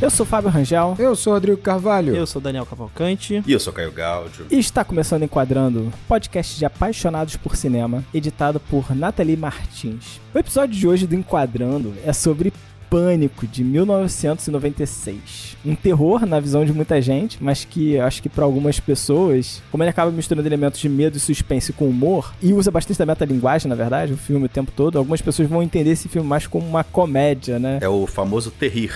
Eu sou Fábio Rangel. Eu sou Rodrigo Carvalho. Eu sou Daniel Cavalcante. E eu sou Caio Gáudio. E está começando Enquadrando, podcast de apaixonados por cinema, editado por Nathalie Martins. O episódio de hoje do Enquadrando é sobre Pânico, de 1996. Um terror na visão de muita gente, mas que acho que para algumas pessoas, como ele acaba misturando elementos de medo e suspense com humor, e usa bastante da metalinguagem, na verdade, o filme o tempo todo, algumas pessoas vão entender esse filme mais como uma comédia, né? É o famoso terrir.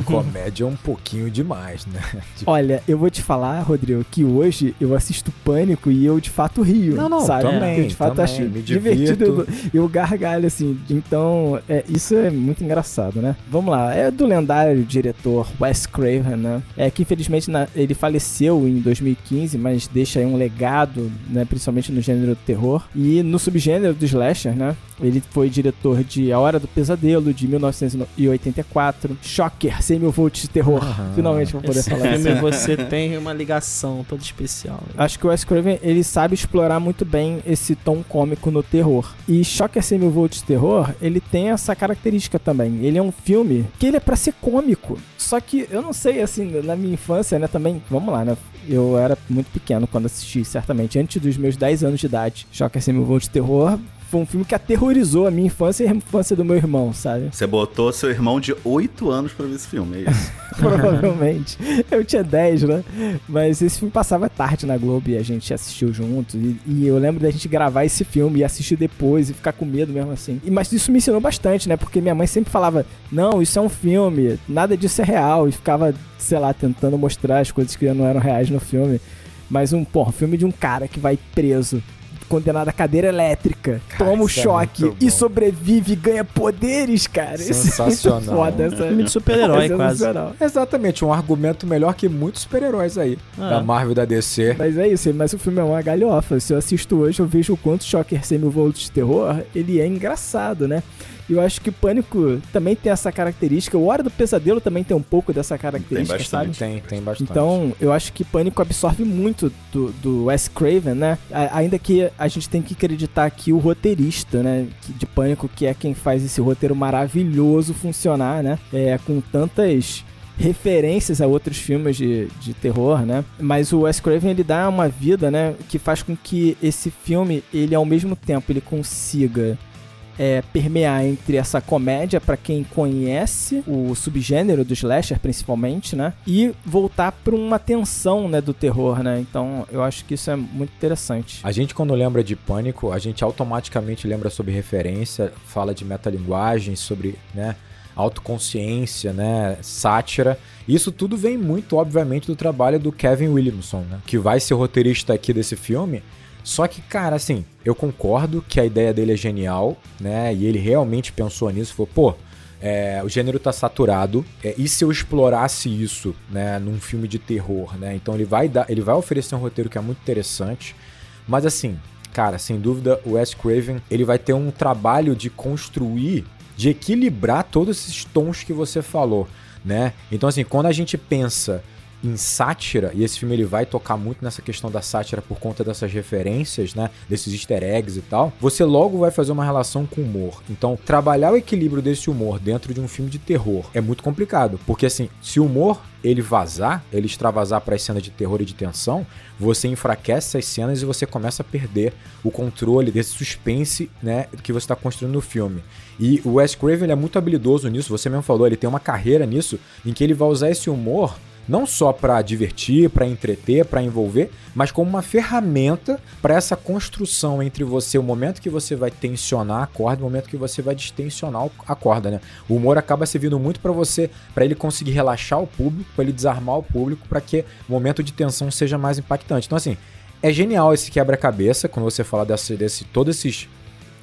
Comédia é um pouquinho demais, né? Olha, eu vou te falar, Rodrigo, que hoje eu assisto Pânico e eu de fato rio. Não, sabe? também. Eu de fato acho divertido. Eu gargalho, assim. Então, isso é muito engraçado, né? Vamos lá. É do lendário diretor Wes Craven, né? Que infelizmente ele faleceu em 2015, mas deixa aí um legado, né? Principalmente no gênero do terror. E no subgênero do slasher, né? Ele foi diretor de A Hora do Pesadelo, de 1984. Shocker, 100 mil volts de terror. Finalmente vou poder falar isso. assim. Você tem uma ligação toda especial. Acho que o Wes Craven, ele sabe explorar muito bem esse tom cômico no terror. E Shocker, 100 mil volts de terror, ele tem essa característica também. Ele é um filme que ele é pra ser cômico. Só que, eu não sei, assim, na minha infância, né, também, vamos lá, né? Eu era muito pequeno quando assisti, certamente, antes dos meus 10 anos de idade. Shocker, 100 mil volts de terror foi um filme que aterrorizou a minha infância e a infância do meu irmão, sabe? Você botou seu irmão de 8 anos pra ver esse filme, é isso? Provavelmente. Eu tinha 10, né? Mas esse filme passava tarde na Globo e a gente assistiu junto. E eu lembro da gente gravar esse filme e assistir depois e ficar com medo mesmo assim. Mas isso me ensinou bastante, né? Porque minha mãe sempre falava, não, isso é um filme, nada disso é real. E ficava, sei lá, tentando mostrar as coisas que não eram reais no filme. Mas um filme de um cara que vai preso, condenado à cadeira elétrica, toma um choque e sobrevive e ganha poderes, cara. Sensacional. Isso é muito foda, essa filme de super-herói, quase. Exatamente, um argumento melhor que muitos super-heróis aí, da Marvel e da DC. Mas é isso, mas o filme é uma galhofa. Se eu assisto hoje, eu vejo o quanto Shocker 100 mil volts de terror, ele é engraçado, né? E eu acho que o Pânico também tem essa característica. O Hora do Pesadelo também tem um pouco dessa característica, tem bastante, sabe? Tem bastante. Então, eu acho que Pânico absorve muito do Wes Craven, né? Ainda que a gente tem que acreditar aqui o roteirista, né? De Pânico, que é quem faz esse roteiro maravilhoso funcionar, né? Com tantas referências a outros filmes de terror, né? Mas o Wes Craven, ele dá uma vida, né? Que faz com que esse filme, ele ao mesmo tempo, ele consiga permear entre essa comédia pra quem conhece o subgênero do slasher principalmente, né? E voltar pra uma tensão, né, do terror, né? Então eu acho que isso é muito interessante. A gente, quando lembra de Pânico, a gente automaticamente lembra sobre referência, fala de metalinguagem, sobre, né, autoconsciência, né, sátira. Isso tudo vem muito, obviamente, do trabalho do Kevin Williamson, né? Que vai ser o roteirista aqui desse filme. Só que, cara, assim, eu concordo que a ideia dele é genial, né? E ele realmente pensou nisso, falou, o gênero tá saturado, e se eu explorasse isso, né, num filme de terror, né? Então ele vai oferecer um roteiro que é muito interessante, mas assim, cara, sem dúvida, o Wes Craven, ele vai ter um trabalho de construir, de equilibrar todos esses tons que você falou, né? Então, assim, quando a gente pensa em sátira, e esse filme ele vai tocar muito nessa questão da sátira por conta dessas referências, né, desses easter eggs e tal, você logo vai fazer uma relação com o humor. Então, trabalhar o equilíbrio desse humor dentro de um filme de terror é muito complicado, porque assim, se o humor ele extravasar para as cenas de terror e de tensão, você enfraquece as cenas e você começa a perder o controle desse suspense, né, que você está construindo no filme. E o Wes Craven ele é muito habilidoso nisso, você mesmo falou, ele tem uma carreira nisso, em que ele vai usar esse humor não só para divertir, para entreter, para envolver, mas como uma ferramenta para essa construção entre você, o momento que você vai tensionar a corda e o momento que você vai distensionar a corda, né? O humor acaba servindo muito para você, para ele conseguir relaxar o público, para ele desarmar o público, para que o momento de tensão seja mais impactante. Então, assim, é genial esse quebra-cabeça, quando você fala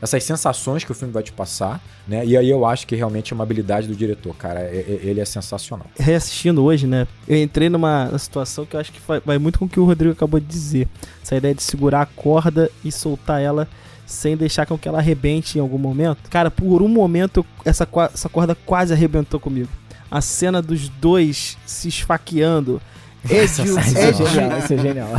essas sensações que o filme vai te passar, né? E aí eu acho que realmente é uma habilidade do diretor, cara. Ele é sensacional. Reassistindo hoje, né? Eu entrei numa situação que eu acho que vai muito com o que o Rodrigo acabou de dizer. Essa ideia de segurar a corda e soltar ela sem deixar com que ela arrebente em algum momento. Cara, por um momento essa corda quase arrebentou comigo. A cena dos dois se esfaqueando Isso é genial.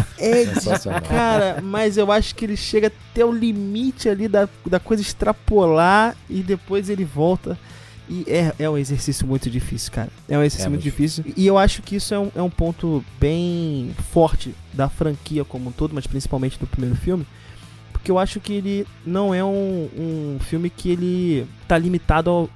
Cara, mas eu acho que ele chega até o limite ali da coisa extrapolar e depois ele volta. E é um exercício muito difícil, cara. É um exercício muito difícil. E eu acho que isso é um ponto bem forte da franquia como um todo, mas principalmente do primeiro filme. Porque eu acho que ele não é um filme que ele tá limitado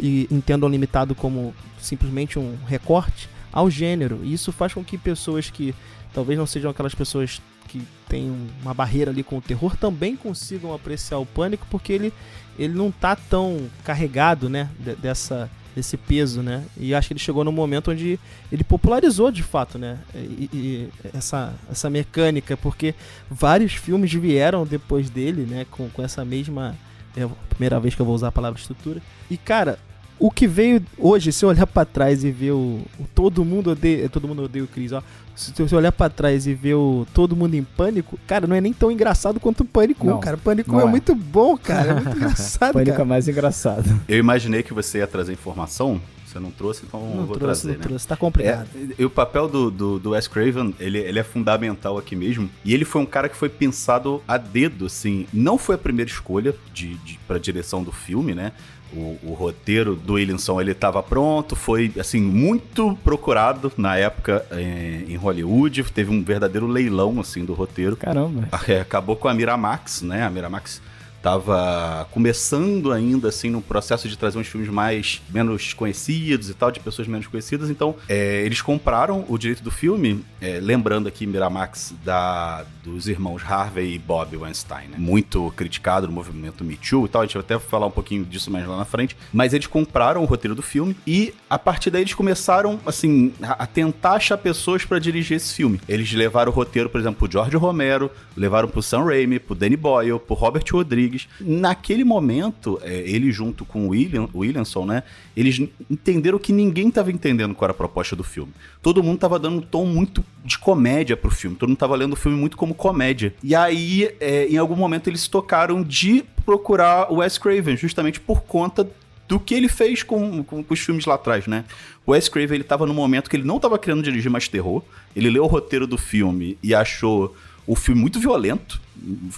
e entendam limitado como simplesmente um recorte ao gênero. E isso faz com que pessoas que talvez não sejam aquelas pessoas que têm uma barreira ali com o terror também consigam apreciar o Pânico, porque ele não tá tão carregado, né, desse peso, né? E acho que ele chegou num momento onde ele popularizou de fato, né? E essa mecânica, porque vários filmes vieram depois dele, né? Com essa mesma... É a primeira vez que eu vou usar a palavra estrutura. E, cara, o que veio hoje, se eu olhar pra trás e ver o Todo Mundo Odeia o Chris, ó. Se eu olhar pra trás e ver o Todo Mundo em Pânico, cara, não é nem tão engraçado quanto o Pânico 1, cara. O Pânico 1 é muito bom, cara. É muito engraçado, Pânico cara. é mais engraçado. Eu imaginei que você ia trazer informação. Você não trouxe, então eu vou trazer, né? Tá complicado. E o papel do Wes Craven, ele é fundamental aqui mesmo. E ele foi um cara que foi pensado a dedo, assim. Não foi a primeira escolha pra direção do filme, né? O roteiro do Williamson, ele estava pronto, foi, assim, muito procurado na época em Hollywood, teve um verdadeiro leilão, assim, do roteiro. Caramba. Acabou com a Miramax, né? A Miramax tava começando ainda, assim, no processo de trazer uns filmes menos conhecidos e tal, de pessoas menos conhecidas. Então, eles compraram o direito do filme, lembrando aqui Miramax dos irmãos Harvey e Bob Weinstein, né? Muito criticado no movimento Me Too e tal. A gente vai até falar um pouquinho disso mais lá na frente. Mas eles compraram o roteiro do filme e, a partir daí, eles começaram, assim, a tentar achar pessoas pra dirigir esse filme. Eles levaram o roteiro, por exemplo, pro George Romero, levaram pro Sam Raimi, pro Danny Boyle, pro Robert Rodrigues. Naquele momento, ele junto com o Williamson, né, eles entenderam que ninguém estava entendendo qual era a proposta do filme. Todo mundo estava dando um tom muito de comédia pro filme, todo mundo estava lendo o filme muito como comédia. E aí, em algum momento, eles se tocaram de procurar o Wes Craven, justamente por conta do que ele fez com os filmes lá atrás, né? O Wes Craven, ele estava num momento que ele não estava querendo dirigir mais terror, ele leu o roteiro do filme e achou o filme muito violento,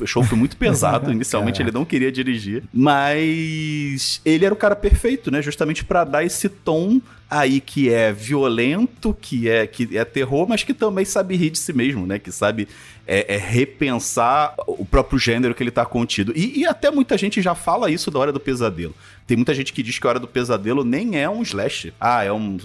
achou o filme muito pesado. Inicialmente ele não queria dirigir, mas ele era o cara perfeito, né? Justamente pra dar esse tom aí que é violento, que é terror, mas que também sabe rir de si mesmo, né? Que sabe repensar o próprio gênero que ele tá contido. E até muita gente já fala isso da Hora do Pesadelo. Tem muita gente que diz que a Hora do Pesadelo nem é um slasher. É um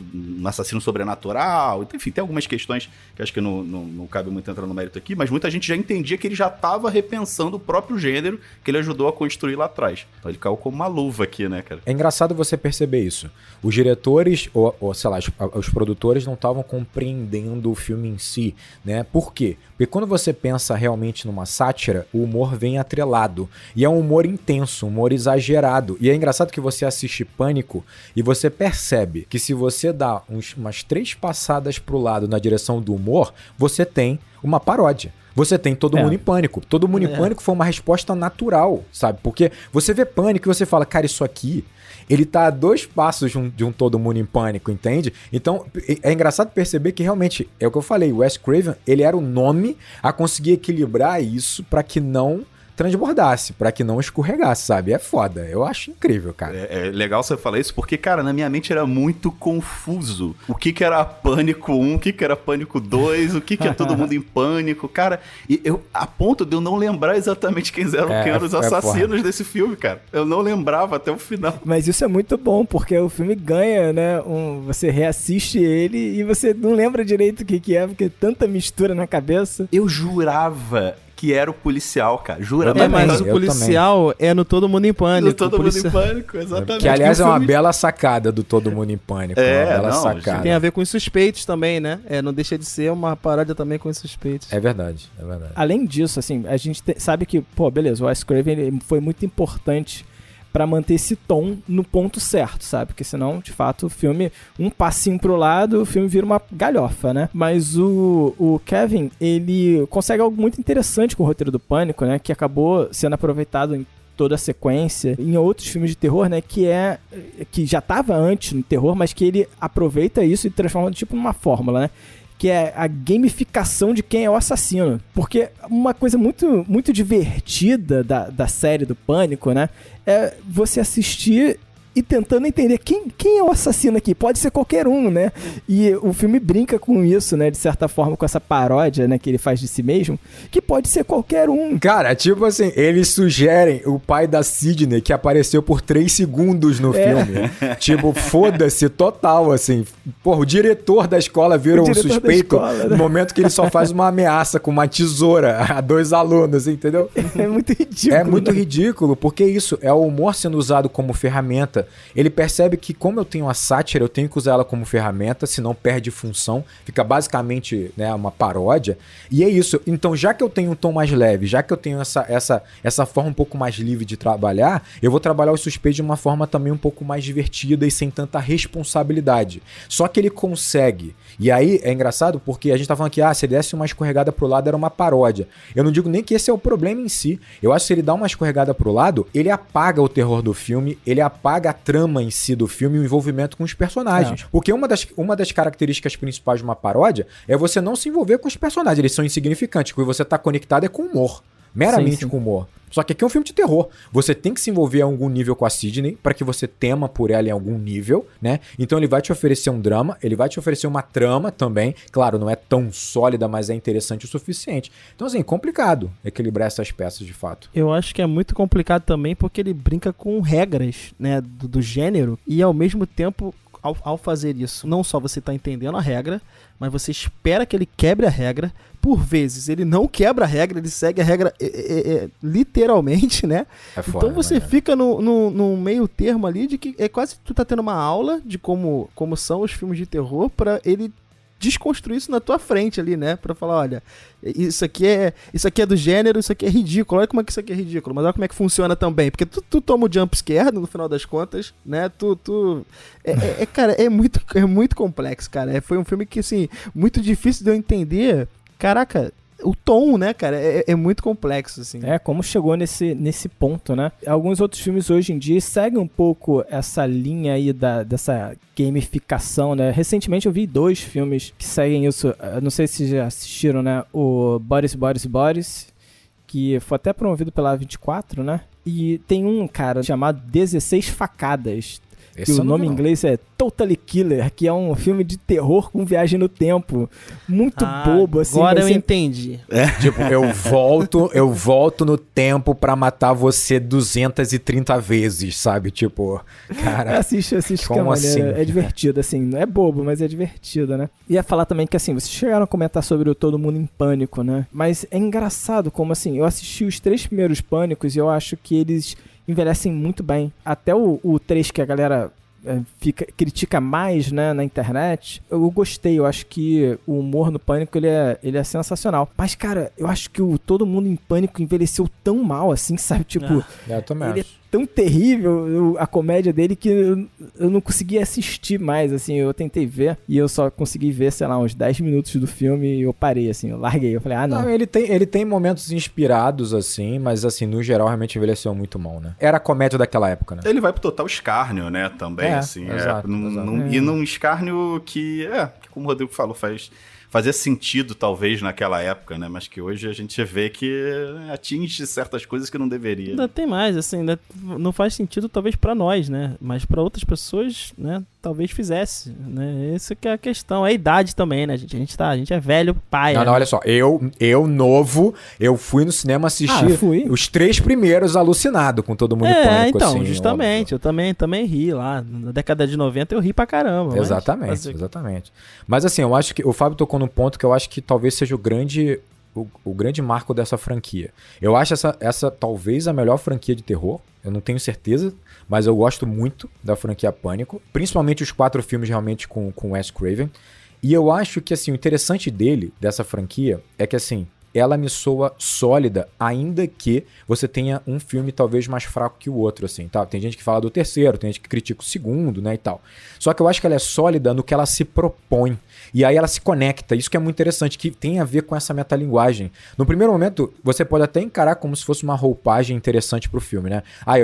assassino sobrenatural. Enfim, tem algumas questões que acho que não cabe muito entrar no mérito aqui, mas muita gente já entendia que ele já tava repensando o próprio gênero que ele ajudou a construir lá atrás. Então ele caiu como uma luva aqui, né, cara? É engraçado você perceber isso. Os diretores, ou sei lá, os produtores não estavam compreendendo o filme em si, né? Por quê? Porque quando você pensa realmente numa sátira, o humor vem atrelado. E é um humor intenso, um humor exagerado. E é engraçado que você assiste Pânico e você percebe que se você dá umas 3 passadas pro lado na direção do humor, você tem uma paródia. Você tem Todo Mundo em Pânico. Todo Mundo em Pânico foi uma resposta natural, sabe? Porque você vê Pânico e você fala, cara, isso aqui, ele tá a 2 passos de um Todo Mundo em Pânico, entende? Então, é engraçado perceber que realmente, é o que eu falei, o Wes Craven, ele era o nome a conseguir equilibrar isso pra que não transbordasse, pra que não escorregasse, sabe? É foda, eu acho incrível, cara. É legal você falar isso, porque, cara, na minha mente era muito confuso. O que era Pânico 1, o que era Pânico 2, o que é Todo Mundo em Pânico, cara. E a ponto de eu não lembrar exatamente quem eram os assassinos desse filme, cara. Eu não lembrava até o final. Mas isso é muito bom, porque o filme ganha, né? Você reassiste ele e você não lembra direito o que é, porque tanta mistura na cabeça. Eu jurava que era o policial, cara. Jura? Mas o policial é no Todo Mundo em Pânico. No Todo Mundo em Pânico, exatamente. Que, aliás, é uma bela sacada do Todo Mundo em Pânico. Uma bela sacada. Tem a ver com os Suspeitos também, né? Não deixa de ser uma paródia também com os Suspeitos. É verdade, é verdade. Além disso, assim, a gente sabe que, beleza, o Wes Craven foi muito importante pra manter esse tom no ponto certo, sabe? Porque senão, de fato, o filme, um passinho pro lado, o filme vira uma galhofa, né? Mas o Kevin, ele consegue algo muito interessante com o roteiro do Pânico, né? Que acabou sendo aproveitado em toda a sequência, em outros filmes de terror, né? Que já tava antes no terror, mas que ele aproveita isso e transforma tipo numa fórmula, né? Que é a gamificação de quem é o assassino. Porque uma coisa muito, muito divertida da série do Pânico, né? É você assistir e tentando entender quem é o assassino aqui. Pode ser qualquer um, né? E o filme brinca com isso, né? De certa forma, com essa paródia, né? Que ele faz de si mesmo, que pode ser qualquer um. Cara, tipo assim, eles sugerem o pai da Sidney, que apareceu por 3 segundos no filme. Tipo, foda-se total, assim. Porra, o diretor da escola vira um suspeito no momento que ele só faz uma ameaça com uma tesoura a 2 alunos, entendeu? É muito ridículo. É muito ridículo, porque isso é o humor sendo usado como ferramenta. Ele percebe que, como eu tenho a sátira, eu tenho que usar ela como ferramenta, senão perde função. Fica basicamente, né, uma paródia. E é isso. Então, já que eu tenho um tom mais leve, já que eu tenho essa forma um pouco mais livre de trabalhar, eu vou trabalhar os suspeitos de uma forma também um pouco mais divertida e sem tanta responsabilidade. Só que ele consegue. E aí é engraçado porque a gente tá falando que se ele desse uma escorregada pro lado era uma paródia. Eu não digo nem que esse é o problema em si. Eu acho que se ele dá uma escorregada pro lado, ele apaga o terror do filme, ele apaga a trama em si do filme e o envolvimento com os personagens. Porque uma das características principais de uma paródia é você não se envolver com os personagens. Eles são insignificantes. O que você tá conectado é com humor. Meramente com humor. Só que aqui é um filme de terror. Você tem que se envolver a algum nível com a Sidney para que você tema por ela em algum nível, né? Então ele vai te oferecer um drama, ele vai te oferecer uma trama também. Claro, não é tão sólida, mas é interessante o suficiente. Então, assim, complicado equilibrar essas peças de fato. Eu acho que é muito complicado também porque ele brinca com regras, né, do gênero e ao mesmo tempo, ao fazer isso, não só você tá entendendo a regra, mas você espera que ele quebre a regra. Por vezes ele não quebra a regra, ele segue a regra literalmente, né? Então você fica no meio termo ali de que é quase que tu tá tendo uma aula de como são os filmes de terror pra ele desconstruir isso na tua frente ali, né? Pra falar, olha, isso aqui é do gênero, isso aqui é ridículo, olha como é que isso aqui é ridículo, mas olha como é que funciona também, porque tu toma o jump scare no final das contas, né? Cara, é muito complexo, cara. Foi um filme que, assim, muito difícil de eu entender. Caraca, o tom, né, cara, é muito complexo, assim. Como chegou nesse ponto, né? Alguns outros filmes hoje em dia seguem um pouco essa linha aí dessa gamificação, né? Recentemente eu vi 2 filmes que seguem isso. Não sei se já assistiram, né? O Boris, que foi até promovido pela A24, né? E tem um, cara, chamado 16 Facadas. Que o nome em inglês é Totally Killer, que é um filme de terror com viagem no tempo. Muito bobo, assim. Agora eu entendi. Tipo, eu volto no tempo pra matar você 230 vezes, sabe? Tipo, cara... Assiste que é maneiro. Assim? É divertido, assim. Não é bobo, mas é divertido, né? Ia falar também que, assim, vocês chegaram a comentar sobre o Todo Mundo em Pânico, né? Mas é engraçado como, assim, eu assisti os 3 primeiros Pânicos e eu acho que eles envelhecem muito bem. Até o 3 que a galera critica mais, né, na internet, eu gostei. Eu acho que o humor no Pânico ele é sensacional. Mas, cara, eu acho que o Todo Mundo em Pânico envelheceu tão mal, assim, sabe? Tipo, eu também ele acho. Tão terrível a comédia dele que eu não consegui assistir mais, assim. Eu tentei ver e eu só consegui ver, sei lá, uns 10 minutos do filme e eu parei, assim, eu larguei. Eu falei, não. Ele tem momentos inspirados, assim, mas, assim, no geral, realmente envelheceu muito mal, né? Era a comédia daquela época, né? Ele vai pro total escárnio, né, também, assim. Exato. E num escárnio que como o Rodrigo falou, fazia sentido, talvez, naquela época, né? Mas que hoje a gente vê que atinge certas coisas que não deveria. Ainda tem mais, assim, não faz sentido talvez pra nós, né? Mas pra outras pessoas, né? Talvez fizesse, né? Essa que é a questão. É a idade também, né, gente? A gente é velho, pai. Não, olha só. Eu novo, eu fui no cinema assistir os 3 primeiros alucinado com Todo Mundo em Pânico. Então, assim, justamente. Óbvio. Eu também ri lá. Na década de 90 eu ri pra caramba. Exatamente. Mas assim, eu acho que o Fábio tocou num ponto que eu acho que talvez seja o grande marco dessa franquia. Eu acho essa talvez a melhor franquia de terror. Eu não tenho certeza, mas eu gosto muito da franquia Pânico. Principalmente os 4 filmes realmente com Wes Craven. E eu acho que assim, o interessante dessa franquia, é que assim, ela me soa sólida, ainda que você tenha um filme talvez mais fraco que o outro, assim, tá? Tem gente que fala do terceiro, tem gente que critica o segundo, né, e tal. Só que eu acho que ela é sólida no que ela se propõe. E aí ela se conecta, isso que é muito interessante, que tem a ver com essa metalinguagem. No primeiro momento, você pode até encarar como se fosse uma roupagem interessante pro filme, né?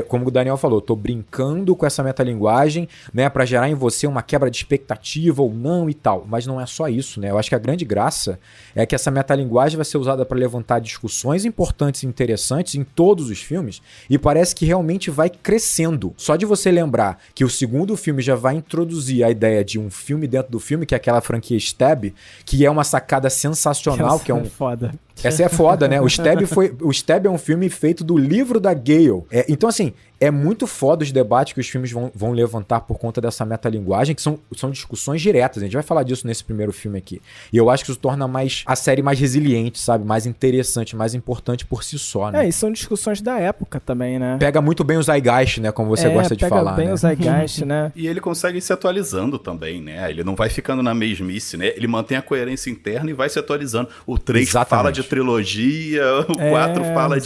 Como o Daniel falou, tô brincando com essa metalinguagem, né, pra gerar em você uma quebra de expectativa ou não e tal. Mas não é só isso, né? Eu acho que a grande graça é que essa metalinguagem vai ser usada pensada para levantar discussões importantes e interessantes em todos os filmes, e parece que realmente vai crescendo. Só de você lembrar que o segundo filme já vai introduzir a ideia de um filme dentro do filme, que é aquela franquia Stab, que é uma sacada sensacional, que é um... foda. Essa é foda, né? O Stab é um filme feito do livro da Gale. Então, assim, é muito foda os debates que os filmes vão levantar por conta dessa metalinguagem, que são discussões diretas. A gente vai falar disso nesse primeiro filme aqui. E eu acho que isso torna a série mais resiliente, sabe? Mais interessante, mais importante por si só, né? E são discussões da época também, né? Pega muito bem o zeitgeist, né? Como você gosta de falar, pega bem né? o zeitgeist, né? E ele consegue ir se atualizando também, né? Ele não vai ficando na mesmice, né? Ele mantém a coerência interna e vai se atualizando. O 3 fala de trilogia, o 4 fala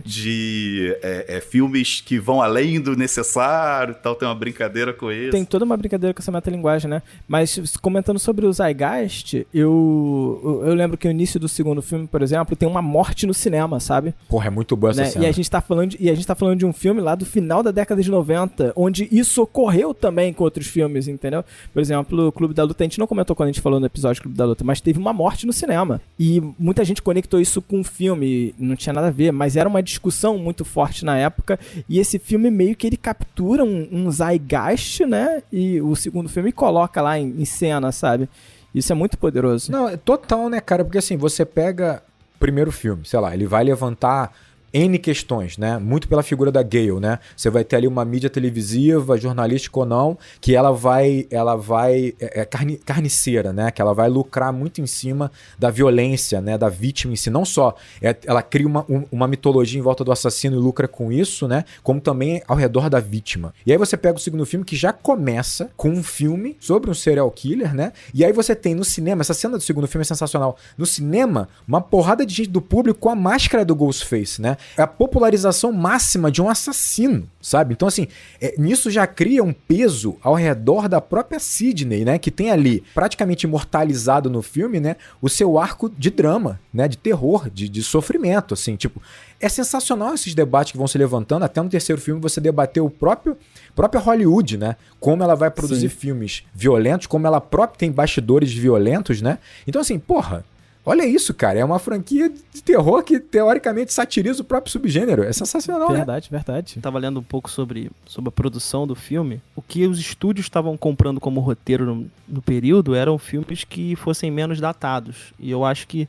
de filmes que vão além do necessário e tal, tem uma brincadeira com isso. Tem toda uma brincadeira com essa metalinguagem, né? Mas comentando sobre o Zeitgeist, eu lembro que no início do segundo filme, por exemplo, tem uma morte no cinema, sabe? Porra, é muito boa essa cena. E a gente tá falando de um filme lá do final da década de 90, onde isso ocorreu também com outros filmes, entendeu? Por exemplo, o Clube da Luta, a gente não comentou quando a gente falou no episódio do Clube da Luta, mas teve uma morte no cinema. E muita gente conectou isso com o filme, não tinha nada a ver, mas era uma discussão muito forte na época, e esse filme meio que ele captura um zeitgeist, né? E o segundo filme coloca lá em cena, sabe? Isso é muito poderoso. Não, é total, né, cara? Porque assim, você pega o primeiro filme, sei lá, ele vai levantar N questões, né? Muito pela figura da Gale, né? Você vai ter ali uma mídia televisiva, jornalística ou não, que ela vai carniceira, né? Que ela vai lucrar muito em cima da violência, né? Da vítima em si. Não só ela cria uma mitologia em volta do assassino e lucra com isso, né? Como também ao redor da vítima. E aí você pega o segundo filme, que já começa com um filme sobre um serial killer, né? E aí você tem no cinema, essa cena do segundo filme é sensacional. No cinema, uma porrada de gente do público com a máscara do Ghostface, né? É a popularização máxima de um assassino, sabe? Então, assim, nisso já cria um peso ao redor da própria Sidney, né? Que tem ali, praticamente imortalizado no filme, né? O seu arco de drama, né? De terror, de sofrimento, assim, tipo... É sensacional esses debates que vão se levantando. Até no terceiro filme você debateu o próprio Hollywood, né? Como ela vai produzir filmes violentos, como ela própria tem bastidores violentos, né? Então, assim, porra... Olha isso, cara. É uma franquia de terror que, teoricamente, satiriza o próprio subgênero. É sensacional, verdade, né? Verdade. Eu tava lendo um pouco sobre a produção do filme. O que os estúdios estavam comprando como roteiro no período eram filmes que fossem menos datados. E eu acho que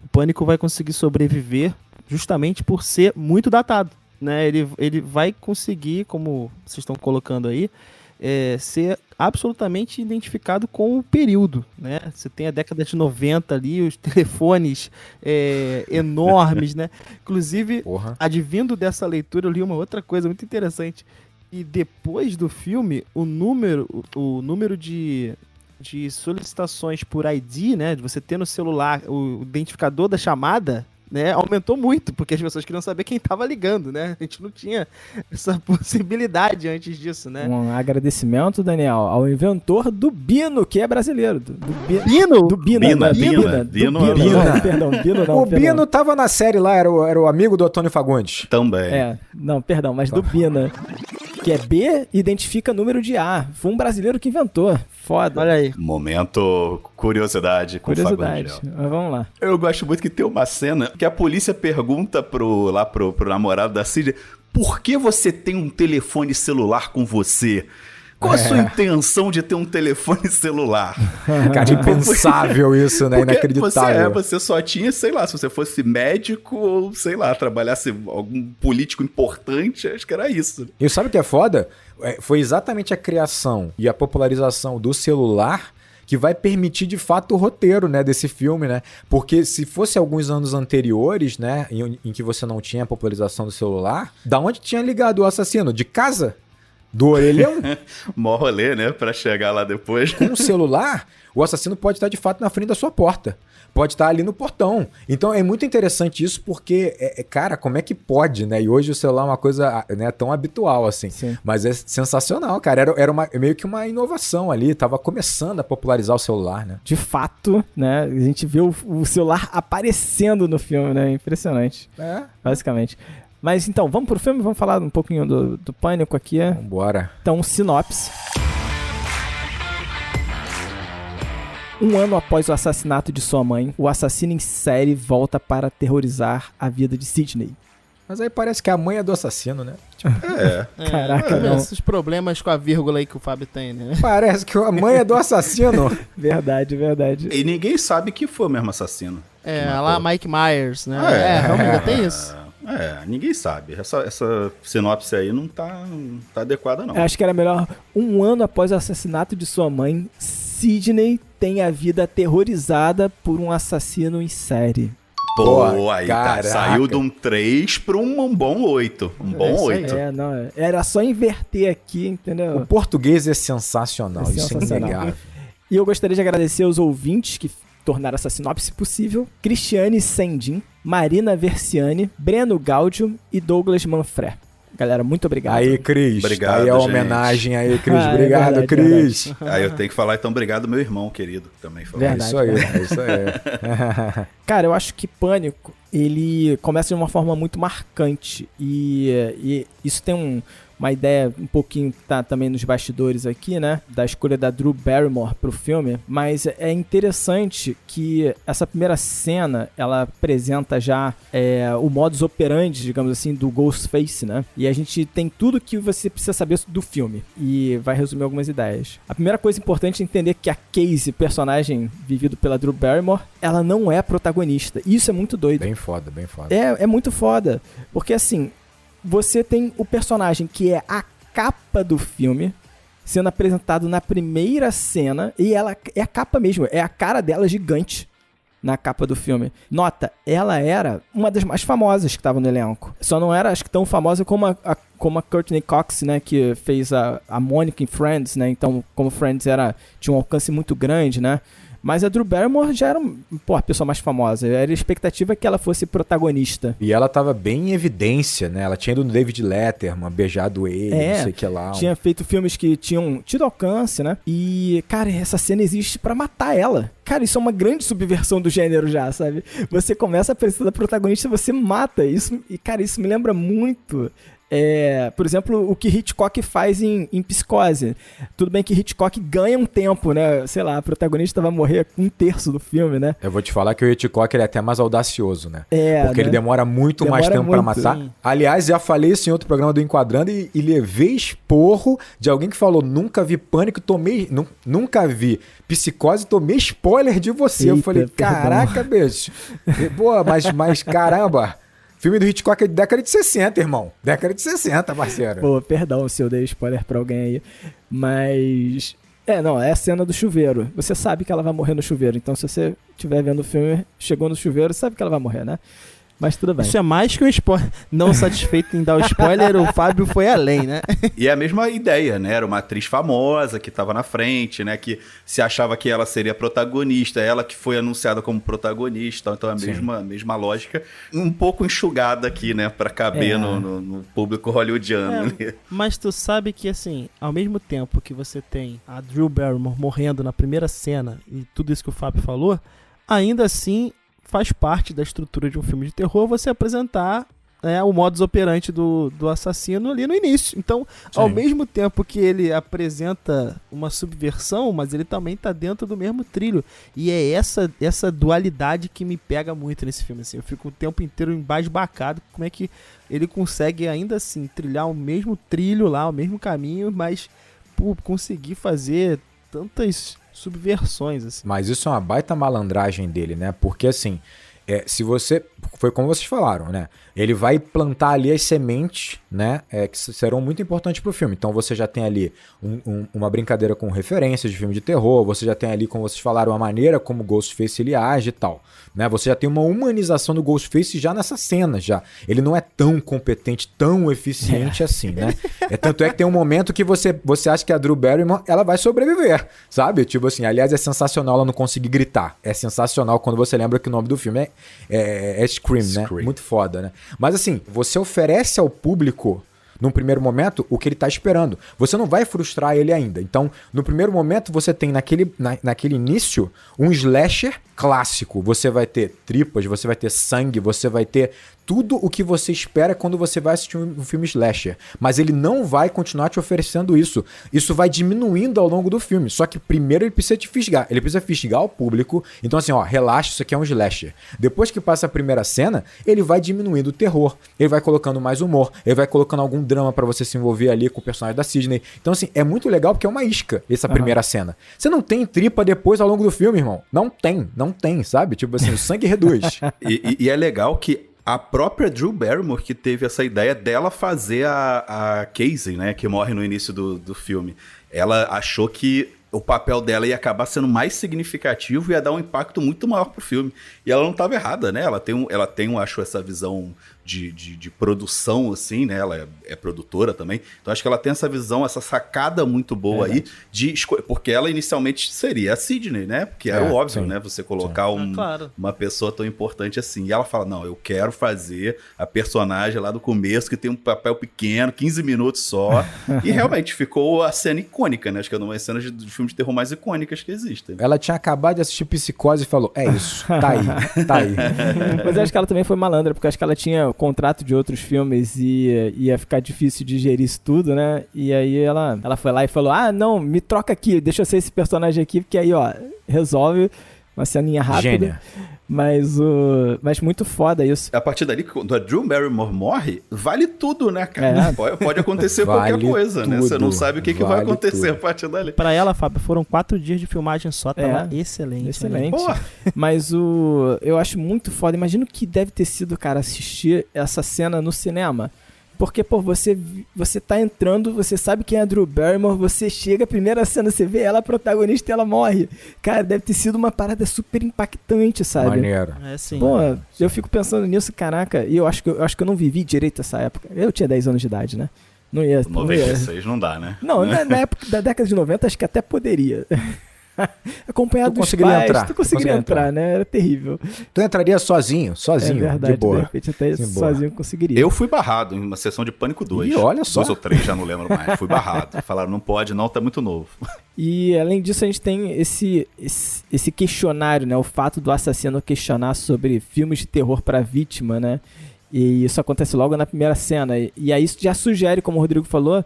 o Pânico vai conseguir sobreviver justamente por ser muito datado, né? Ele vai conseguir, como vocês estão colocando aí, ser absolutamente identificado com o período, né? Você tem a década de 90 ali, os telefones enormes, né? Inclusive, advindo dessa leitura, eu li uma outra coisa muito interessante. E depois do filme, o número de solicitações por ID, né? De você ter no celular o identificador da chamada, né, aumentou muito, porque as pessoas queriam saber quem estava ligando, né? A gente não tinha essa possibilidade antes disso, né? Um agradecimento, Daniel, ao inventor do Bino, que é brasileiro. Bino? Do Bino. Perdão, Bino não. O Bino tava na série lá, era o amigo do Antônio Fagundes. Também. Mas do Bino. Que é B, identifica número de A. Foi um brasileiro que inventou. Foda. Olha aí. Momento curiosidade com o Fagundes. Mas vamos lá. Eu gosto muito que tem uma cena que a polícia pergunta pro namorado da Sidney: por que você tem um telefone celular com você? Qual a sua intenção de ter um telefone celular? Cara, impensável isso, né? Porque Inacreditável. Você só tinha, sei lá, se você fosse médico ou, sei lá, trabalhasse algum político importante, acho que era isso. E sabe o que é foda? Foi exatamente a criação e a popularização do celular que vai permitir, de fato, o roteiro, né, desse filme, né? Porque se fosse alguns anos anteriores, né, em que você não tinha a popularização do celular, da onde tinha ligado o assassino? De casa? Do orelhão? Mó rolê, né? Pra chegar lá depois. Com o celular, o assassino pode estar de fato na frente da sua porta. Pode estar ali no portão. Então é muito interessante isso porque, cara, como é que pode, né? E hoje o celular é uma coisa, né, tão habitual assim. Sim. Mas é sensacional, cara. Era meio que uma inovação ali. Tava começando a popularizar o celular, né? De fato, né? A gente vê o celular aparecendo no filme, né? Impressionante. Basicamente. Mas então, vamos pro filme? Vamos falar um pouquinho do Pânico aqui. Vambora. Então, sinopse. Um ano após o assassinato de sua mãe, o assassino em série volta para aterrorizar a vida de Sidney. Mas aí parece que a mãe é do assassino, né? Caraca, não. Esses problemas com a vírgula aí que o Fábio tem, né? Parece que a mãe é do assassino. Verdade. E ninguém sabe que foi o mesmo assassino. Lá Mike Myers, né? Realmente tem isso. Ninguém sabe. Essa sinopse aí não tá adequada, não. Eu acho que era melhor. Um ano após o assassinato de sua mãe, Sidney tem a vida aterrorizada por um assassino em série. Pô, aí tá. Saiu de um 3 para um bom 8. Um bom 8. Era só inverter aqui, entendeu? O português é sensacional, isso é inegável. E eu gostaria de agradecer aos ouvintes que tornaram essa sinopse possível: Cristiane Sendin, Marina Versiani, Breno Gaudio e Douglas Manfré. Galera, muito obrigado. Aí, Cris. Obrigado, aí a gente. homenagem aí, Cris. Obrigado, verdade, Cris. Aí eu tenho que falar, então, obrigado meu irmão querido, que também falou. Verdade. É isso aí. Cara, eu acho que Pânico, ele começa de uma forma muito marcante. E isso tem uma ideia um pouquinho que tá também nos bastidores aqui, né? Da escolha da Drew Barrymore pro filme. Mas é interessante que essa primeira cena, ela apresenta já o modus operandi, digamos assim, do Ghostface, né? E a gente tem tudo que você precisa saber do filme. E vai resumir algumas ideias. A primeira coisa importante é entender que a Casey, personagem vivido pela Drew Barrymore, ela não é protagonista. Isso é muito doido. Bem foda. É muito foda. Porque assim, você tem o personagem que é a capa do filme sendo apresentado na primeira cena, e ela é a capa mesmo, é a cara dela gigante na capa do filme. Nota, ela era uma das mais famosas que estava no elenco. Só não era, acho que, tão famosa como a Courtney Cox, né, que fez a Monica em Friends, né? Então, como Friends tinha um alcance muito grande, né? Mas a Drew Barrymore já era a pessoa mais famosa. Era a expectativa que ela fosse protagonista. E ela tava bem em evidência, né? Ela tinha ido no David Letterman, beijado ele, não sei o que lá. Tinha feito filmes que tinham tido alcance, né? E, cara, essa cena existe pra matar ela. Cara, isso é uma grande subversão do gênero já, sabe? Você começa a apresentar a protagonista, você mata isso. E, cara, isso me lembra muito... por exemplo, o que Hitchcock faz em Psicose. Tudo bem que Hitchcock ganha um tempo, né? Sei lá, a protagonista vai morrer com 1/3 do filme, né? Eu vou te falar que o Hitchcock ele é até mais audacioso, né? Porque né? ele demora muito mais tempo pra matar. Sim. Aliás, já falei isso em outro programa do Enquadrando e levei esporro de alguém que falou: nunca vi Pânico, nunca vi Psicose, tomei spoiler de você. Eu falei, caraca, bicho. Pô, mas caramba. Filme do Hitchcock é de década de 60, irmão. Década de 60, parceiro. Pô, perdão se eu dei spoiler pra alguém aí. Mas... é a cena do chuveiro. Você sabe que ela vai morrer no chuveiro. Então, se você estiver vendo o filme, chegou no chuveiro, sabe que ela vai morrer, né? Mas tudo bem. Isso é mais que um spoiler. Não satisfeito em dar o spoiler, o Fábio foi além, né? E é a mesma ideia, né? Era uma atriz famosa que estava na frente, né? Que se achava que ela seria protagonista, ela que foi anunciada como protagonista. Então é a mesma lógica. Um pouco enxugada aqui, né? Pra caber no público hollywoodiano. Mas tu sabe que, assim, ao mesmo tempo que você tem a Drew Barrymore morrendo na primeira cena e tudo isso que o Fábio falou, ainda assim... faz parte da estrutura de um filme de terror você apresentar o modus operandi do assassino ali no início. Então, ao mesmo tempo que ele apresenta uma subversão, mas ele também tá dentro do mesmo trilho. E é essa dualidade que me pega muito nesse filme. Assim. Eu fico o tempo inteiro embasbacado como é que ele consegue ainda assim trilhar o mesmo trilho lá, o mesmo caminho, mas conseguir fazer tantas subversões, assim. Mas isso é uma baita malandragem dele, né? Porque, assim, se você... foi como vocês falaram, né? Ele vai plantar ali as sementes, né? Que serão muito importantes pro filme. Então, você já tem ali uma brincadeira com referências de filme de terror. Você já tem ali, como vocês falaram, a maneira como o Ghostface ele age e tal. Né? Você já tem uma humanização do Ghostface já nessa cena, já. Ele não é tão competente, tão eficiente assim, né? Tanto é que tem um momento que você acha que a Drew Barrymore, ela vai sobreviver, sabe? Tipo assim, aliás, é sensacional ela não conseguir gritar. É sensacional quando você lembra que o nome do filme é Scream, né? Muito foda, né? Mas assim, você oferece ao público, num primeiro momento, o que ele tá esperando. Você não vai frustrar ele ainda. Então, no primeiro momento, você tem naquele início um slasher clássico. Você vai ter tripas, você vai ter sangue, você vai ter tudo o que você espera quando você vai assistir um filme slasher. Mas ele não vai continuar te oferecendo isso. Isso vai diminuindo ao longo do filme. Só que primeiro ele precisa te fisgar. Ele precisa fisgar o público. Então assim, ó, relaxa, isso aqui é um slasher. Depois que passa a primeira cena, ele vai diminuindo o terror. Ele vai colocando mais humor. Ele vai colocando algum drama pra você se envolver ali com o personagem da Sidney. Então assim, é muito legal porque é uma isca essa primeira cena. Você não tem tripa depois ao longo do filme, irmão. Não tem, sabe? Tipo assim, o sangue reduz. E é legal que a própria Drew Barrymore que teve essa ideia dela fazer a Casey, né, que morre no início do filme. Ela achou que o papel dela ia acabar sendo mais significativo e ia dar um impacto muito maior pro filme. E ela não estava errada, né? Ela tem, acho, essa visão de produção, assim, né? Ela é produtora também. Então acho que ela tem essa visão, essa sacada muito boa aí de porque ela inicialmente seria a Sidney, né? Porque era o óbvio, né? Você colocar uma pessoa tão importante assim. E ela fala, não, eu quero fazer a personagem lá do começo, que tem um papel pequeno, 15 minutos só. E realmente ficou a cena icônica, né? Acho que é uma das cenas de filmes de terror mais icônicas que existem. Ela tinha acabado de assistir Psicose e falou, é isso, tá aí. Mas eu acho que ela também foi malandra, porque eu acho que ela tinha contrato de outros filmes e ia ficar difícil digerir isso tudo, né? E aí ela foi lá e falou, não, me troca aqui, deixa eu ser esse personagem aqui, porque aí, ó, resolve uma ceninha rápida. Gênia. Mas muito foda isso. A partir dali, quando a Drew Barrymore morre, vale tudo, né, cara? Pode acontecer qualquer coisa, né? Você não sabe o que vai acontecer a partir dali. Pra ela, Fábio, foram 4 dias de filmagem só, tava excelente. Excelente. Mas eu acho muito foda. Imagina o que deve ter sido, cara, assistir essa cena no cinema. Porque, pô, você tá entrando, você sabe quem é a Drew Barrymore, você chega, a primeira cena, você vê ela, a protagonista, e ela morre. Cara, deve ter sido uma parada super impactante, sabe? Maneiro. É, sim. Pô, eu fico pensando nisso, caraca, e eu acho que eu não vivi direito essa época. Eu tinha 10 anos de idade, né? Não ia... 96 não dá, né? Não, na época da década de 90, acho que até poderia. Acompanhado dos pais, tu conseguiria entrar, né? Era terrível. Tu entraria sozinho, é verdade, de boa. De repente até sozinho conseguiria. Eu fui barrado em uma sessão de Pânico 2. E olha só. 2 ou 3, já não lembro mais. Fui barrado. Falaram, não pode não, tá muito novo. E além disso, a gente tem esse questionário, né? O fato do assassino questionar sobre filmes de terror pra vítima, né? E isso acontece logo na primeira cena. E aí isso já sugere, como o Rodrigo falou,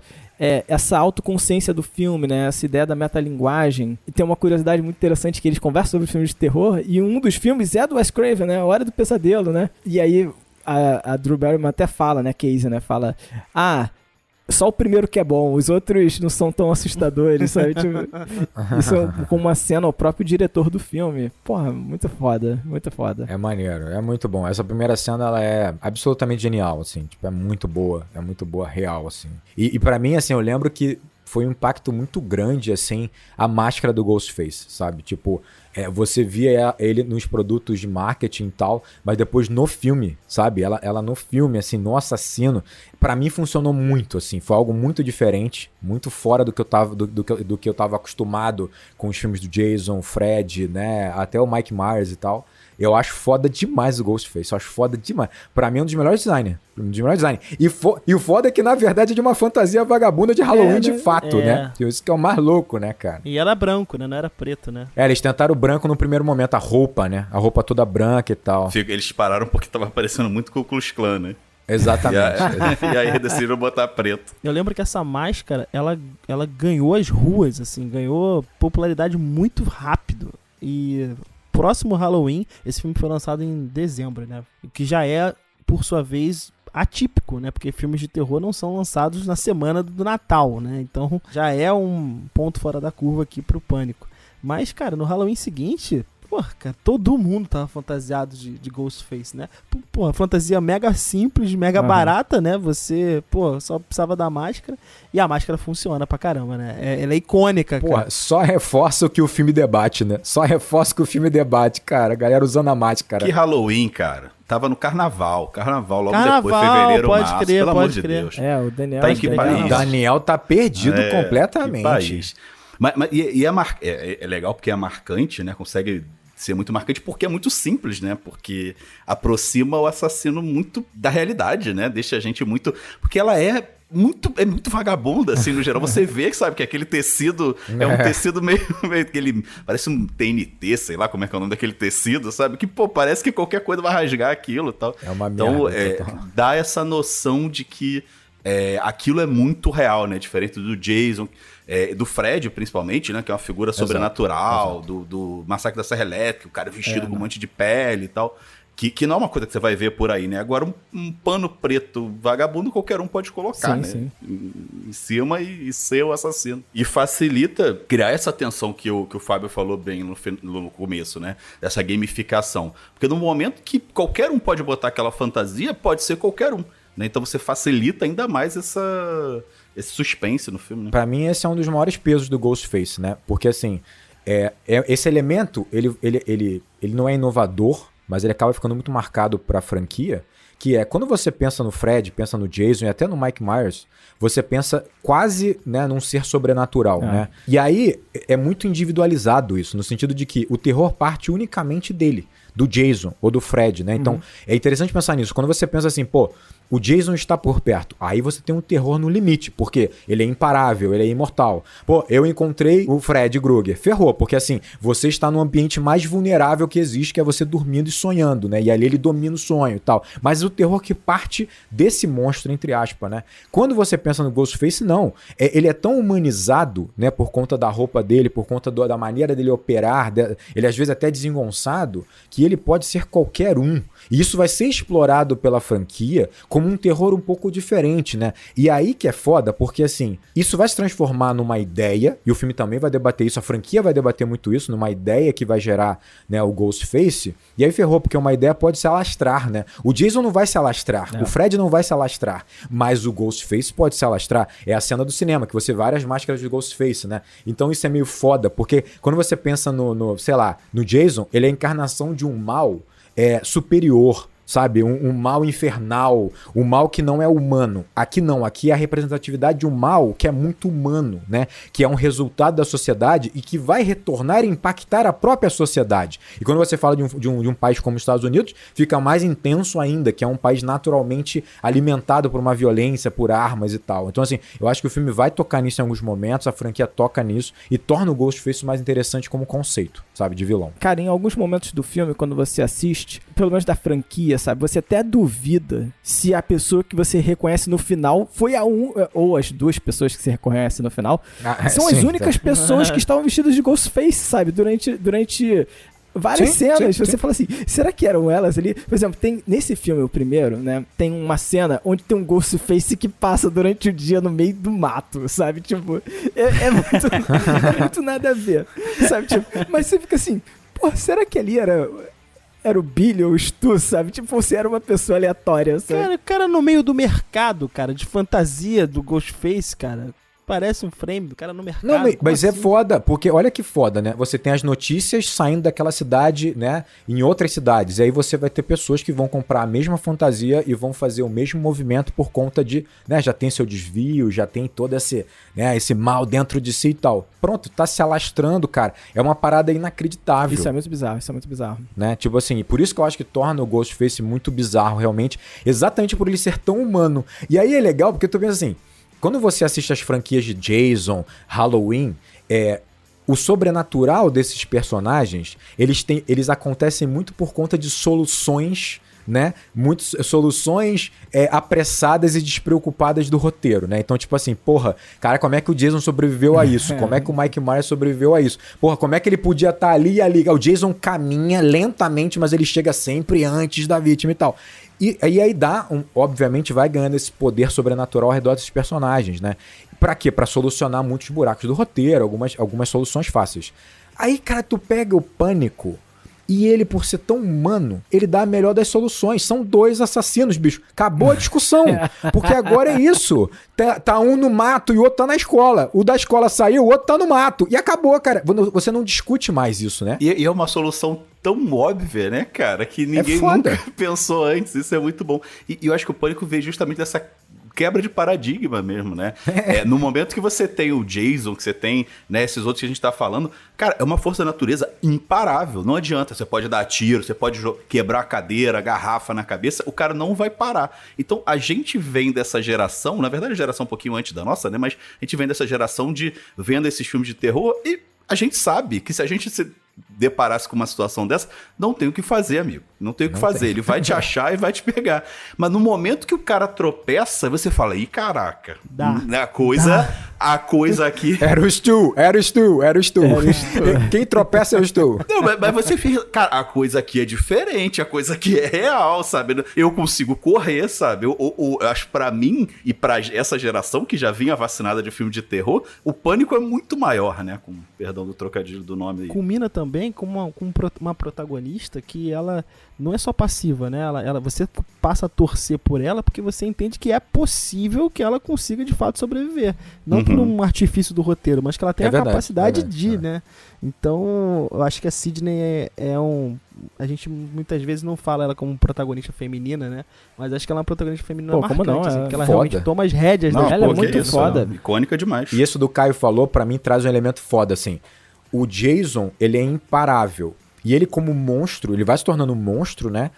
essa autoconsciência do filme, né? Essa ideia da metalinguagem. E tem uma curiosidade muito interessante que eles conversam sobre filmes de terror, e um dos filmes é do Wes Craven, né? A Hora do Pesadelo, né? E aí a Drew Barrymore até fala, né? Casey, né? Fala, só o primeiro que é bom, os outros não são tão assustadores, sabe? Tipo, isso é como uma cena ao próprio diretor do filme. Porra, muito foda, muito foda. É maneiro, é muito bom. Essa primeira cena, ela é absolutamente genial, assim. Tipo, é muito boa, real, assim. E pra mim, assim, eu lembro que foi um impacto muito grande, assim, a máscara do Ghostface, sabe? Tipo, você via ele nos produtos de marketing e tal, mas depois no filme, sabe? Ela no filme, assim, no assassino, pra mim funcionou muito, assim. Foi algo muito diferente, muito fora do que eu tava acostumado com os filmes do Jason, Fred, né? Até o Mike Myers e tal. Eu acho foda demais o Ghostface, eu acho foda demais. Pra mim é um dos melhores designers. E o foda é que, na verdade, é de uma fantasia vagabunda de Halloween de fato, né? Isso que é o mais louco, né, cara? E era branco, né? Não era preto, né? Eles tentaram o branco no primeiro momento, a roupa, né? A roupa toda branca e tal. Eles pararam porque tava parecendo muito Ku Klux Klan, né? Exatamente. E aí decidiram botar preto. Eu lembro que essa máscara, ela ganhou as ruas, assim, ganhou popularidade muito rápido. E próximo Halloween, esse filme foi lançado em dezembro, né? O que já é, por sua vez, atípico, né? Porque filmes de terror não são lançados na semana do Natal, né? Então já é um ponto fora da curva aqui pro Pânico. Mas, cara, no Halloween seguinte, cara, todo mundo tava fantasiado de Ghostface, né? Fantasia mega simples, mega barata, né? Você, só precisava da máscara. E a máscara funciona pra caramba, né? Ela é icônica, cara. Só reforça o que o filme debate, né? Só reforça o que o filme debate, cara. A galera usando a máscara. Que Halloween, cara. Tava no Carnaval logo depois, fevereiro, março, pelo amor de Deus. O Daniel... Tá em que país? O Daniel tá perdido completamente. Que país? É legal porque é marcante, né? Consegue ser muito marcante porque é muito simples, né? Porque aproxima o assassino muito da realidade, né? Deixa a gente muito... Porque ela é é muito vagabunda, assim, no geral. Você vê, sabe, que aquele tecido é um tecido meio aquele, parece um TNT, sei lá como é que é o nome daquele tecido, sabe? Que, pô, parece que qualquer coisa vai rasgar aquilo e tal. É uma então, merda. dá essa noção de que aquilo é muito real, né? Diferente do Jason, do Fred, principalmente, né? Que é uma figura sobrenatural, do Massacre da Serra Elétrica, o cara vestido com um monte de pele e tal. Que não é uma coisa que você vai ver por aí, né? Agora, um pano preto vagabundo, qualquer um pode colocar, né? Sim. Em cima e ser o assassino. E facilita criar essa tensão que o Fábio falou bem no começo, né? Dessa gamificação. Porque no momento que qualquer um pode botar aquela fantasia, pode ser qualquer um. Né? Então você facilita ainda mais esse suspense no filme, né? Pra mim, esse é um dos maiores pesos do Ghostface, né? Porque, assim, esse elemento, ele não é inovador, mas ele acaba ficando muito marcado pra franquia, que é, quando você pensa no Fred, pensa no Jason e até no Mike Myers, você pensa quase, né, num ser sobrenatural, né? E aí, é muito individualizado isso, no sentido de que o terror parte unicamente dele, do Jason ou do Fred, né? Então, é interessante pensar nisso. Quando você pensa assim, pô, o Jason está por perto. Aí você tem um terror no limite, porque ele é imparável, ele é imortal. Pô, eu encontrei o Fred Krueger. Ferrou, porque assim, você está no ambiente mais vulnerável que existe, que é você dormindo e sonhando, né? E ali ele domina o sonho e tal. Mas o terror que parte desse monstro, entre aspas, né? Quando você pensa no Ghostface, não. Ele é tão humanizado, né? Por conta da roupa dele, por conta da maneira dele operar, ele às vezes até desengonçado, que ele pode ser qualquer um. E isso vai ser explorado pela franquia como um terror um pouco diferente, né? E aí que é foda, porque assim, isso vai se transformar numa ideia, e o filme também vai debater isso, a franquia vai debater muito isso, numa ideia que vai gerar, né, o Ghostface, e aí ferrou, porque uma ideia pode se alastrar, né? O Jason não vai se alastrar, o Fred não vai se alastrar, mas o Ghostface pode se alastrar. É a cena do cinema, que você vê várias máscaras de Ghostface, né? Então isso é meio foda, porque quando você pensa sei lá, no Jason, ele é a encarnação de um mal superior, sabe? Um mal infernal, um mal que não é humano. Aqui não, aqui é a representatividade de um mal que é muito humano, né? Que é um resultado da sociedade e que vai retornar e impactar a própria sociedade. E quando você fala de um país como os Estados Unidos, fica mais intenso ainda, que é um país naturalmente alimentado por uma violência, por armas e tal. Então, assim, eu acho que o filme vai tocar nisso em alguns momentos, a franquia toca nisso e torna o Ghostface mais interessante como conceito, sabe? De vilão. Cara, em alguns momentos do filme, quando você assiste, pelo menos da franquia, sabe? Você até duvida se a pessoa que você reconhece no final foi ou as duas pessoas que você reconhece no final são as únicas pessoas que estavam vestidas de Ghostface, sabe? Durante várias cenas. Você fala assim, será que eram elas ali? Por exemplo, nesse filme, o primeiro, né? Tem uma cena onde tem um Ghostface que passa durante o dia no meio do mato, sabe? Tipo, é muito nada a ver, sabe? Tipo, mas você fica assim, pô, será que ali era o Billy ou o Stu, sabe? Tipo, você era uma pessoa aleatória, sabe? Cara, o cara no meio do mercado, cara, de fantasia do Ghostface, cara. Parece um frame do cara no mercado. Não, mas assim? é foda, porque olha que foda, né? Você tem as notícias saindo daquela cidade, né? Em outras cidades. E aí você vai ter pessoas que vão comprar a mesma fantasia e vão fazer o mesmo movimento por conta de, né? Já tem seu desvio, já tem todo esse mal dentro de si e tal. Pronto, tá se alastrando, cara. É uma parada inacreditável. Isso é muito bizarro, Né? Tipo assim, por isso que eu acho que torna o Ghostface muito bizarro, realmente. Exatamente por ele ser tão humano. E aí é legal, porque tu pensa assim, quando você assiste as franquias de Jason, Halloween, o sobrenatural desses personagens, eles acontecem muito por conta de soluções, né? Muitas soluções apressadas e despreocupadas do roteiro, né? Então, tipo assim, porra, cara, como é que o Jason sobreviveu a isso? Como é que o Mike Myers sobreviveu a isso? Porra, como é que ele podia estar ali e ali? O Jason caminha lentamente, mas ele chega sempre antes da vítima e tal. E aí obviamente vai ganhando esse poder sobrenatural ao redor desses personagens, né? Pra quê? Pra solucionar muitos buracos do roteiro, algumas soluções fáceis. Aí, cara, tu pega o Pânico e ele, por ser tão humano, ele dá a melhor das soluções. São dois assassinos, bicho. Acabou a discussão. Porque agora é isso. Tá um no mato e o outro tá na escola. O da escola saiu, o outro tá no mato. E acabou, cara. Você não discute mais isso, né? E é uma solução tão óbvia, né, cara? Que ninguém nunca pensou antes. Isso é muito bom. E eu acho que o Pânico veio justamente dessa quebra de paradigma mesmo, né? No momento que você tem o Jason, que você tem, né, esses outros que a gente tá falando, cara, é uma força da natureza imparável. Não adianta, você pode dar tiro, você pode quebrar a cadeira, a garrafa na cabeça, o cara não vai parar. Então, a gente vem dessa geração, na verdade a geração um pouquinho antes da nossa, né? Mas a gente vem dessa geração de vendo esses filmes de terror e a gente sabe que se a gente se deparasse com uma situação dessa, não tem o que fazer, amigo. Não tem o que fazer. Ele vai te achar e vai te pegar. Mas no momento que o cara tropeça, você fala, ih, caraca. A coisa aqui... Era o Stu. Quem tropeça é o Stu. Não, mas você fica... Cara, a coisa aqui é diferente, a coisa aqui é real, sabe? Eu consigo correr, sabe? Eu acho pra mim e pra essa geração que já vinha vacinada de filme de terror, o pânico é muito maior, né? Com perdão do trocadilho do nome aí. Culmina também com uma protagonista que ela não é só passiva, né? Você passa a torcer por ela porque você entende que é possível que ela consiga de fato sobreviver. Não por um artifício do roteiro, mas que ela tem capacidade de, né? Então, eu acho que a Sidney a gente muitas vezes não fala ela como protagonista feminina, né? Mas acho que ela é uma protagonista feminina marcante, como não? Assim, que ela realmente toma as rédeas. Ela é muito foda. Icônica demais. E isso do Caio falou, pra mim, traz um elemento foda, assim. O Jason, ele é imparável. E ele, como monstro, ele vai se tornando um monstro, né?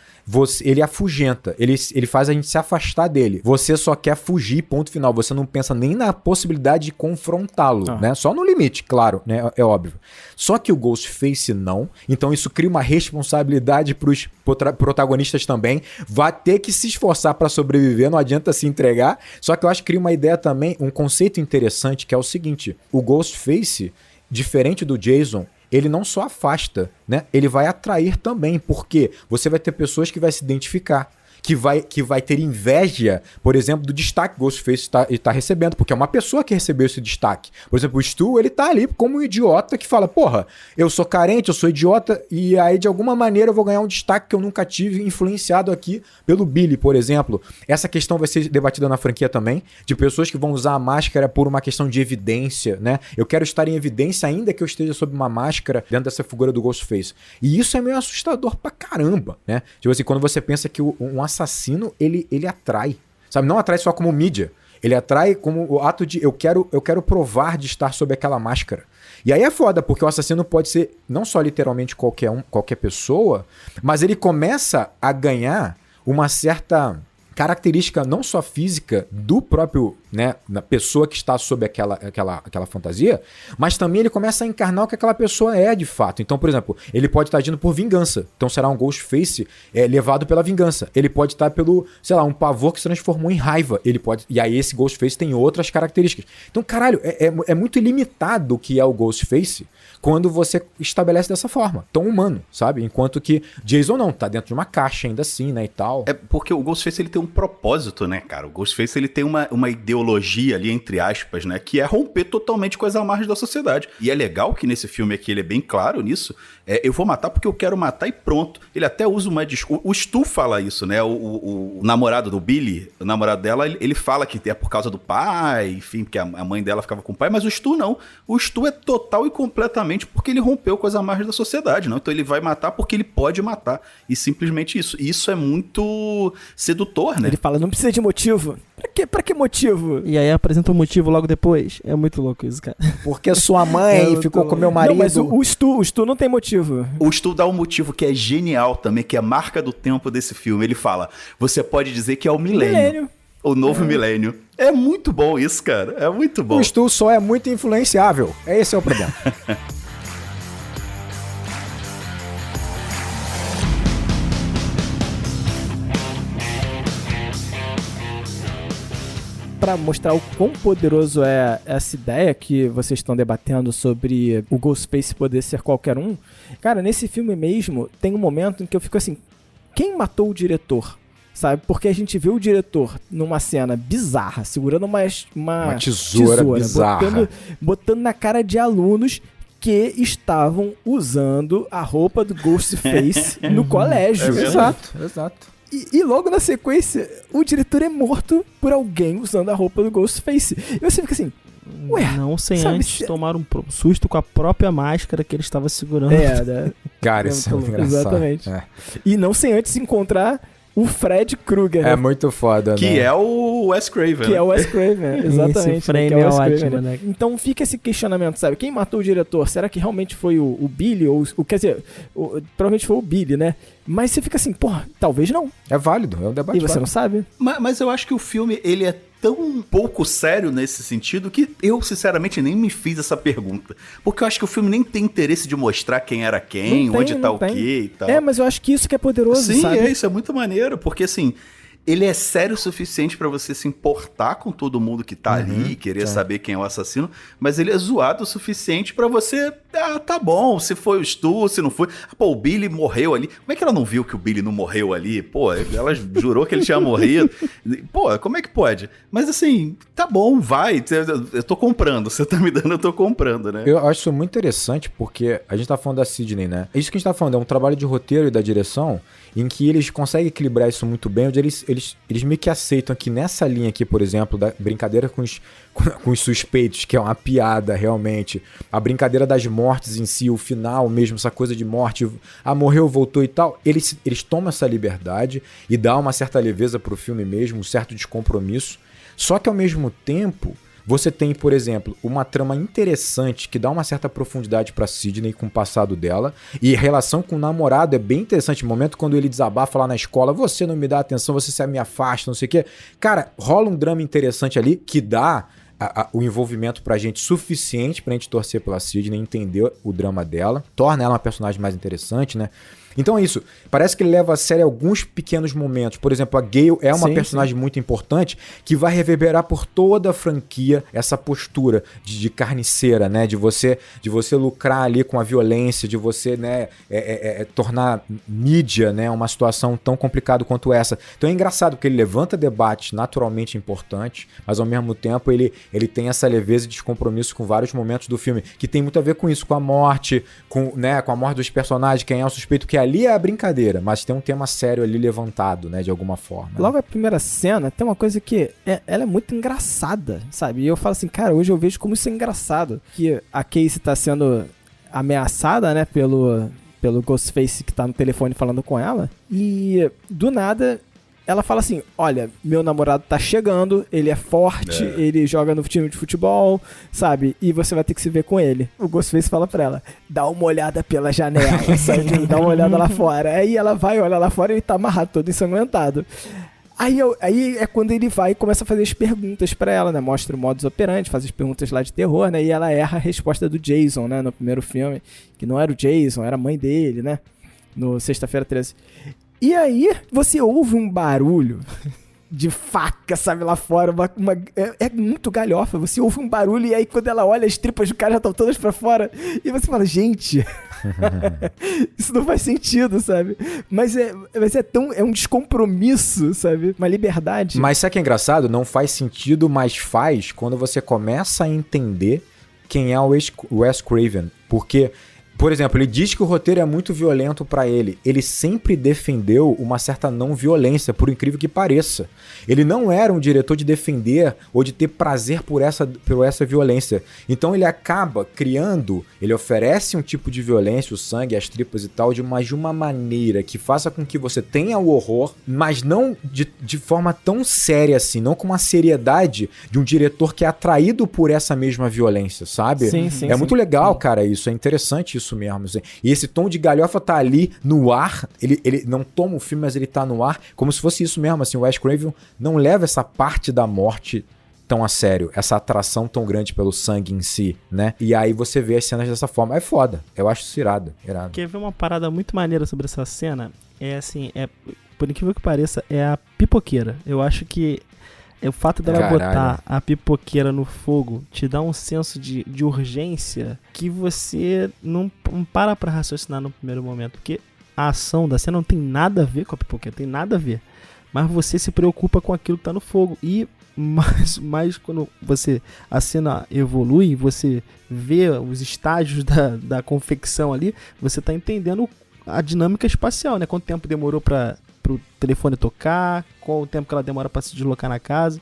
Ele afugenta, ele faz a gente se afastar dele. Você só quer fugir, ponto final. Você não pensa nem na possibilidade de confrontá-lo, né? Só no limite, claro, né? É óbvio. Só que o Ghostface não. Então isso cria uma responsabilidade pros protagonistas também. Vai ter que se esforçar pra sobreviver, não adianta se entregar. Só que eu acho que cria uma ideia também, um conceito interessante, que é o seguinte. O Ghostface, diferente do Jason, ele não só afasta, né? Ele vai atrair também, porque você vai ter pessoas que vai se identificar, que vai ter inveja, por exemplo, do destaque que o Ghostface tá recebendo, porque é uma pessoa que recebeu esse destaque. Por exemplo, o Stu, ele tá ali como um idiota que fala, porra, eu sou carente, eu sou idiota, e aí de alguma maneira eu vou ganhar um destaque que eu nunca tive, influenciado aqui pelo Billy, por exemplo. Essa questão vai ser debatida na franquia também, de pessoas que vão usar a máscara por uma questão de evidência, né? Eu quero estar em evidência ainda que eu esteja sob uma máscara dentro dessa figura do Ghostface. E isso é meio assustador pra caramba, né? Tipo assim, quando você pensa que um assassino, ele atrai, sabe? Não atrai só como mídia, ele atrai como o ato de eu quero provar de estar sob aquela máscara. E aí é foda, porque o assassino pode ser não só literalmente qualquer pessoa, mas ele começa a ganhar uma certa característica não só física do próprio, né, na pessoa que está sob aquela fantasia, mas também ele começa a encarnar o que aquela pessoa é de fato. Então, por exemplo, ele pode estar agindo por vingança. Então será um Ghostface levado pela vingança. Ele pode estar pelo, sei lá, um pavor que se transformou em raiva. E aí esse Ghostface tem outras características. Então, caralho, é muito ilimitado o que é o Ghostface quando você estabelece dessa forma, tão humano, sabe? Enquanto que Jason não, tá dentro de uma caixa ainda assim, né, e tal. É porque o Ghostface, ele tem um propósito, né, cara? O Ghostface, ele tem uma ideologia ali, entre aspas, né, que é romper totalmente com as amarras da sociedade. E é legal que nesse filme aqui ele é bem claro nisso. Eu vou matar porque eu quero matar e pronto. Ele até usa uma desculpa. O Stu fala isso, né? O namorado do Billy, o namorado dela, ele fala que é por causa do pai, enfim, porque a mãe dela ficava com o pai, mas o Stu não. O Stu é total e completamente porque ele rompeu com as amarras da sociedade, não? Então ele vai matar porque ele pode matar. E simplesmente isso. E isso é muito sedutor, né? Ele fala, não precisa de motivo. Pra que motivo? E aí apresenta um motivo logo depois. É muito louco isso, cara. Porque sua mãe ficou com meu marido. Não, mas o Stu não tem motivo. O Stu dá um motivo que é genial também, que é a marca do tempo desse filme. Ele fala, você pode dizer que é o milênio. O novo milênio. É muito bom isso, cara. É muito bom. O Stu só é muito influenciável. Esse é o problema. Para mostrar o quão poderoso é essa ideia que vocês estão debatendo sobre o Ghostface poder ser qualquer um, cara, nesse filme mesmo tem um momento em que eu fico assim, quem matou o diretor? Sabe? Porque a gente vê o diretor numa cena bizarra, segurando uma tesoura bizarra, botando na cara de alunos que estavam usando a roupa do Ghostface no colégio. Exato. E logo na sequência, o diretor é morto por alguém usando a roupa do Ghostface. E você fica assim, ué... Não sem antes tomar um susto com a própria máscara que ele estava segurando. Né? Cara, isso é engraçado. Exatamente. E não sem antes encontrar o Fred Krueger. É muito foda, né? Que é o Wes Craven. Que é o Wes Craven, exatamente. Esse frame que é o é Wes Craven, ótimo, né? Então fica esse questionamento, sabe? Quem matou o diretor? Será que realmente foi o Billy? Quer dizer, provavelmente foi o Billy, né? Mas você fica assim, porra, talvez não. É válido, é um debate E você válido. não sabe? Mas eu acho que o filme, ele é tão pouco sério nesse sentido que eu, sinceramente, nem me fiz essa pergunta. Porque eu acho que o filme nem tem interesse de mostrar quem era quem, onde tá o quê e tal. Mas eu acho que isso que é poderoso, Sim, sabe? isso é muito maneiro, porque assim, ele é sério o suficiente pra você se importar com todo mundo que tá ali e querer saber quem é o assassino, mas ele é zoado o suficiente pra você, tá bom, se foi o Stu, se não foi. Pô, o Billy morreu ali. Como é que ela não viu que o Billy não morreu ali? Pô, ela jurou que ele tinha morrido. Pô, como é que pode? Mas assim, tá bom, vai, eu tô comprando, você tá me dando, eu tô comprando, né? Eu acho isso muito interessante porque a gente tá falando da Sidney, né? Isso que a gente tá falando é um trabalho de roteiro e da direção em que eles conseguem equilibrar isso muito bem, onde eles meio que aceitam que nessa linha aqui, por exemplo, da brincadeira com os suspeitos, que é uma piada realmente, a brincadeira das mortes em si, o final mesmo, essa coisa de morte, morreu, voltou e tal, eles tomam essa liberdade e dá uma certa leveza pro filme mesmo, um certo descompromisso, só que ao mesmo tempo você tem, por exemplo, uma trama interessante que dá uma certa profundidade pra Sidney com o passado dela. E a relação com o namorado é bem interessante. O momento quando ele desabafa lá na escola, você não me dá atenção, você se me afasta, não sei o quê. Cara, rola um drama interessante ali que dá o envolvimento pra gente suficiente pra gente torcer pela Sidney, entender o drama dela. Torna ela uma personagem mais interessante, né? Então é isso, parece que ele leva a sério alguns pequenos momentos. Por exemplo, a Gale é uma personagem muito importante que vai reverberar por toda a franquia essa postura de carniceira, né? De você lucrar ali com a violência, de você, né, tornar mídia, né, uma situação tão complicada quanto essa. Então é engraçado porque ele levanta debates naturalmente importantes, mas ao mesmo tempo ele tem essa leveza e descompromisso com vários momentos do filme, que tem muito a ver com isso, com a morte, com a morte dos personagens, quem é o suspeito, que ali é a brincadeira, mas tem um tema sério ali levantado, né, de alguma forma. Logo a primeira cena tem uma coisa que ela é muito engraçada, sabe? E eu falo assim, cara, hoje eu vejo como isso é engraçado, que a Casey tá sendo ameaçada, né, pelo Ghostface que tá no telefone falando com ela, e do nada ela fala assim, olha, meu namorado tá chegando, ele é forte, ele joga no time de futebol, sabe? E você vai ter que se ver com ele. O Ghostface fala pra ela, dá uma olhada pela janela, sabe? Dá uma olhada lá fora. Aí ela vai, olha lá fora e ele tá amarrado, todo ensanguentado. Aí é quando ele vai e começa a fazer as perguntas pra ela, né? Mostra o modus operandi, faz as perguntas lá de terror, né? E ela erra a resposta do Jason, né? No primeiro filme, que não era o Jason, era a mãe dele, né? No Sexta-feira 13. E aí, você ouve um barulho de faca, sabe, lá fora. É muito galhofa. Você ouve um barulho e aí, quando ela olha, as tripas do cara já estão todas pra fora. E você fala, gente, isso não faz sentido, sabe? Mas é um descompromisso, sabe? Uma liberdade. Mas sabe o que é engraçado? Não faz sentido, mas faz quando você começa a entender quem é o Wes Craven. Porque... Por exemplo, ele diz que o roteiro é muito violento pra ele. Ele sempre defendeu uma certa não violência, por incrível que pareça. Ele não era um diretor de defender ou de ter prazer por essa violência. Então ele acaba criando, ele oferece um tipo de violência, o sangue, as tripas e tal, de uma maneira que faça com que você tenha o horror, mas não de forma tão séria assim, não com uma seriedade de um diretor que é atraído por essa mesma violência, sabe? Sim, muito legal, cara, isso. É interessante isso mesmo. Assim. E esse tom de galhofa tá ali no ar, ele não toma o filme, mas ele tá no ar, como se fosse isso mesmo, assim, o Wes Craven não leva essa parte da morte tão a sério, essa atração tão grande pelo sangue em si, né? E aí você vê as cenas dessa forma, é foda, eu acho isso irado. Quer ver uma parada muito maneira sobre essa cena? É assim, por incrível que pareça, é a pipoqueira. Eu acho que o fato dela botar a pipoqueira no fogo te dá um senso de urgência que você não para pra raciocinar no primeiro momento. Porque a ação da cena não tem nada a ver com a pipoqueira, tem nada a ver. Mas você se preocupa com aquilo que tá no fogo. E mais quando a cena evolui, você vê os estágios da confecção ali, você tá entendendo a dinâmica espacial, né? Quanto tempo demorou pro telefone tocar, qual o tempo que ela demora para se deslocar na casa.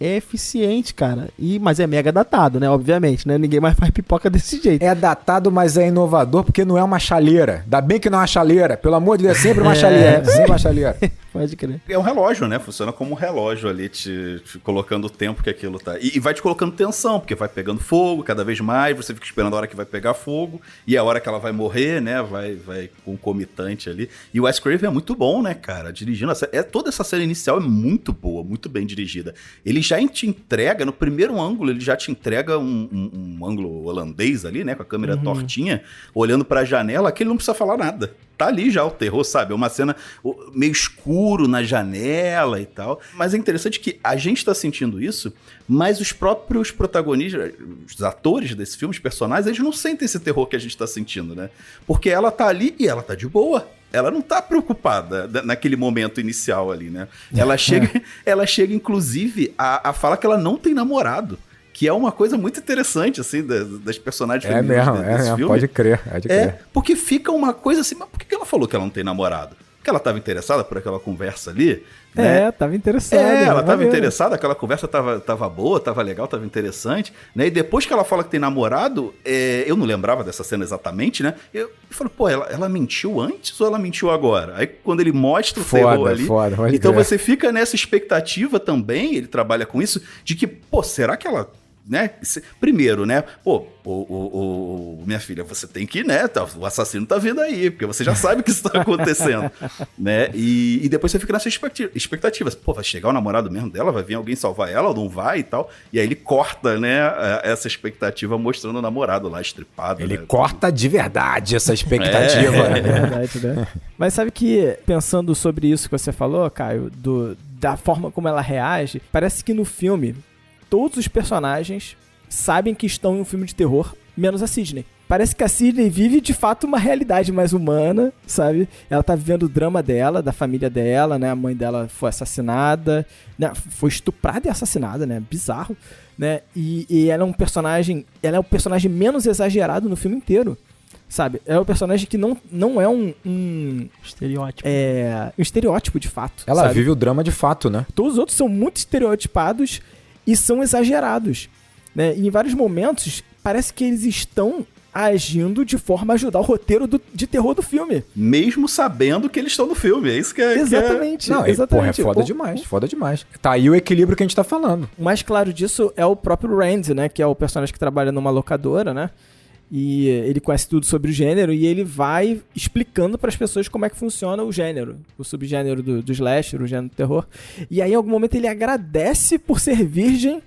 é eficiente, cara. Mas é mega datado, né? Obviamente, né? Ninguém mais faz pipoca desse jeito. É datado, mas é inovador porque não é uma chaleira. Ainda bem que não é uma chaleira. Pelo amor de Deus, é sempre uma chaleira. Sempre uma chaleira. Pode crer. É um relógio, né? Funciona como um relógio ali, te colocando o tempo que aquilo tá. E vai te colocando tensão, porque vai pegando fogo cada vez mais, você fica esperando a hora que vai pegar fogo, e a hora que ela vai morrer, né? Vai concomitante ali. E o Wes Craven é muito bom, né, cara? Dirigindo. Toda essa cena inicial é muito boa, muito bem dirigida. Ele já te entrega, no primeiro ângulo, ele já te entrega um ângulo holandês ali, né? Com a câmera tortinha, olhando pra janela, que ele não precisa falar nada. Tá ali já o terror, sabe? É uma cena meio escuro na janela e tal. Mas é interessante que a gente tá sentindo isso, mas os próprios protagonistas, os atores desse filme, os personagens, eles não sentem esse terror que a gente tá sentindo, né? Porque ela tá ali e ela tá de boa. Ela não tá preocupada naquele momento inicial ali, né? Ela chega inclusive, a falar que ela não tem namorado. Que é uma coisa muito interessante, assim, das personagens femininas desse filme. Pode crer. Porque fica uma coisa assim, mas por que ela falou que ela não tem namorado? Porque ela estava interessada por aquela conversa ali, né? Tava interessada. Ela estava interessada, aquela conversa tava boa, tava legal, tava interessante, né? E depois que ela fala que tem namorado, eu não lembrava dessa cena exatamente, né? Eu falei, pô, ela mentiu antes ou ela mentiu agora? Aí quando ele mostra o terror ali... Então você fica nessa expectativa também, ele trabalha com isso, de que, pô, será que ela... Né? Primeiro, né? Pô, minha filha, você tem que, né? O assassino tá vindo aí, porque você já sabe que isso tá acontecendo, né? E depois você fica nessa expectativa. Pô, vai chegar o namorado mesmo dela? Vai vir alguém salvar ela ou não vai e tal? E aí ele corta, né? Essa expectativa mostrando o namorado lá estripado. Ele né? corta de verdade essa expectativa. É verdade, né? Mas sabe que, pensando sobre isso que você falou, Caio, da forma como ela reage, parece que no filme... Todos os personagens sabem que estão em um filme de terror, menos a Sidney. Parece que a Sidney vive, de fato, uma realidade mais humana, sabe? Ela tá vivendo o drama dela, da família dela, né? A mãe dela foi assassinada, né? Foi estuprada e assassinada, né? Bizarro, né? E ela é um personagem... Ela é o personagem menos exagerado no filme inteiro, sabe? É um personagem que não é um estereótipo. Um estereótipo, de fato. Ela sabe? vive o drama de fato, né? Todos os outros são muito estereotipados e são exagerados, né? E em vários momentos, parece que eles estão agindo de forma a ajudar o roteiro de terror do filme. Mesmo sabendo que eles estão no filme, é isso que é... Exatamente. Não, exatamente. Porra, é foda demais. Tá aí o equilíbrio que a gente tá falando. O mais claro disso é o próprio Randy, né? Que é o personagem que trabalha numa locadora, né? E ele conhece tudo sobre o gênero e ele vai explicando para as pessoas como é que funciona o gênero, o subgênero do slasher, o gênero do terror. E aí, em algum momento, ele agradece por ser virgem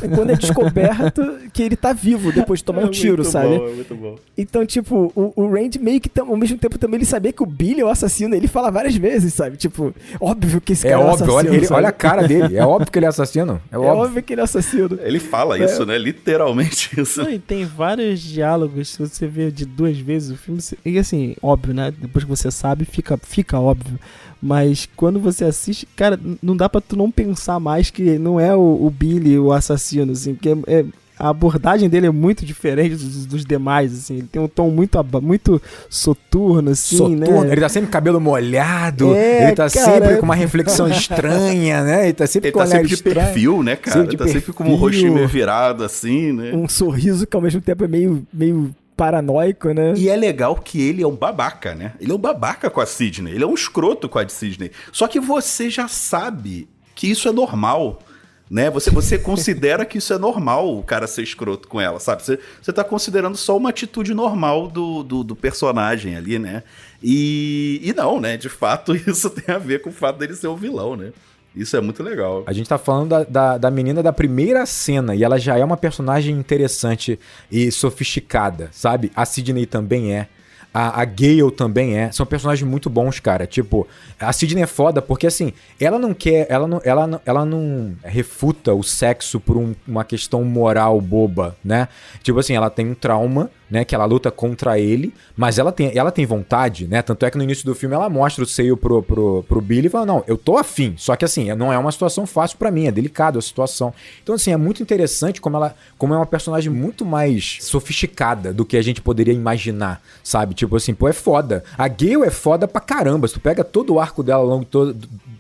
quando é descoberto que ele tá vivo depois de tomar um tiro, sabe? Bom, é muito bom. Então, tipo, o Randy meio que, ao mesmo tempo, também ele sabia que o Billy é o assassino. Ele fala várias vezes, sabe? Tipo, óbvio que esse cara é o assassino. Olha a cara dele. É óbvio que ele é assassino. É óbvio que ele é assassino. Ele fala isso, né? Literalmente isso. Não, e tem vários diálogos, se você vê de 2 vezes o filme, e assim, óbvio, né? Depois que você sabe, fica óbvio. Mas quando você assiste, cara, não dá pra tu não pensar mais que não é o Billy o assassino, assim, porque a abordagem dele é muito diferente dos demais, assim. Ele tem um tom muito soturno, assim, né? Ele tá sempre com cabelo molhado, ele tá sempre com uma reflexão estranha, né? Ele tá sempre com olhar de perfil, né, cara? Ele tá sempre com um rostinho meio virado, assim, né? Um sorriso que ao mesmo tempo é meio paranoico, né? E é legal que ele é um babaca, né? Ele é um babaca com a Sidney, ele é um escroto com a Sidney. Só que você já sabe que isso é normal, né? Você considera que isso é normal, o cara ser escroto com ela, sabe? Você tá considerando só uma atitude normal do personagem ali, né? E não, né? De fato, isso tem a ver com o fato dele ser o vilão, né? Isso é muito legal. A gente tá falando da menina da primeira cena e ela já é uma personagem interessante e sofisticada, sabe? A Sidney também é. A Gale também é. São personagens muito bons, cara. Tipo, a Sidney é foda porque, assim, ela não quer... Ela não refuta o sexo por uma questão moral boba, né? Tipo assim, ela tem um trauma, né? Que ela luta contra ele, mas ela tem vontade, né? Tanto é que no início do filme ela mostra o seio pro Billy e fala, não, eu tô afim. Só que, assim, não é uma situação fácil pra mim, é delicado a situação. Então, assim, é muito interessante como é uma personagem muito mais sofisticada do que a gente poderia imaginar, sabe? Tipo assim, pô, é foda. A Gale é foda pra caramba. Se tu pega todo o arco dela ao longo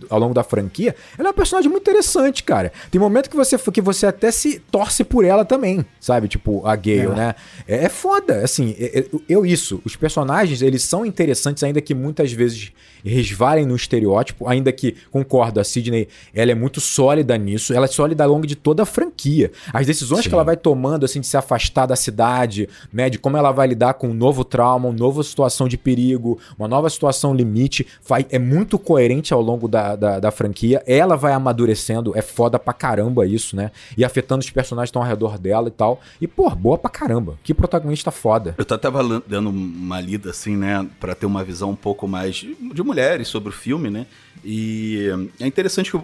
ao longo da franquia, ela é uma personagem muito interessante, cara. Tem momento que você até se torce por ela também, sabe? Tipo, a Gale, né? É foda, assim, os personagens, eles são interessantes, ainda que muitas vezes resvalem no estereótipo, ainda que, concordo, a Sidney, ela é muito sólida nisso, ela é sólida ao longo de toda a franquia. As decisões que ela vai tomando, assim, de se afastar da cidade, né, de como ela vai lidar com um novo trauma, uma nova situação de perigo, uma nova situação limite, é muito coerente ao longo da franquia, ela vai amadurecendo, é foda pra caramba isso, né, e afetando os personagens que estão ao redor dela e tal, e, pô, boa pra caramba, que protagonista foda. Eu tava dando uma lida, assim, né, pra ter uma visão um pouco mais de mulheres sobre o filme, né, e é interessante que,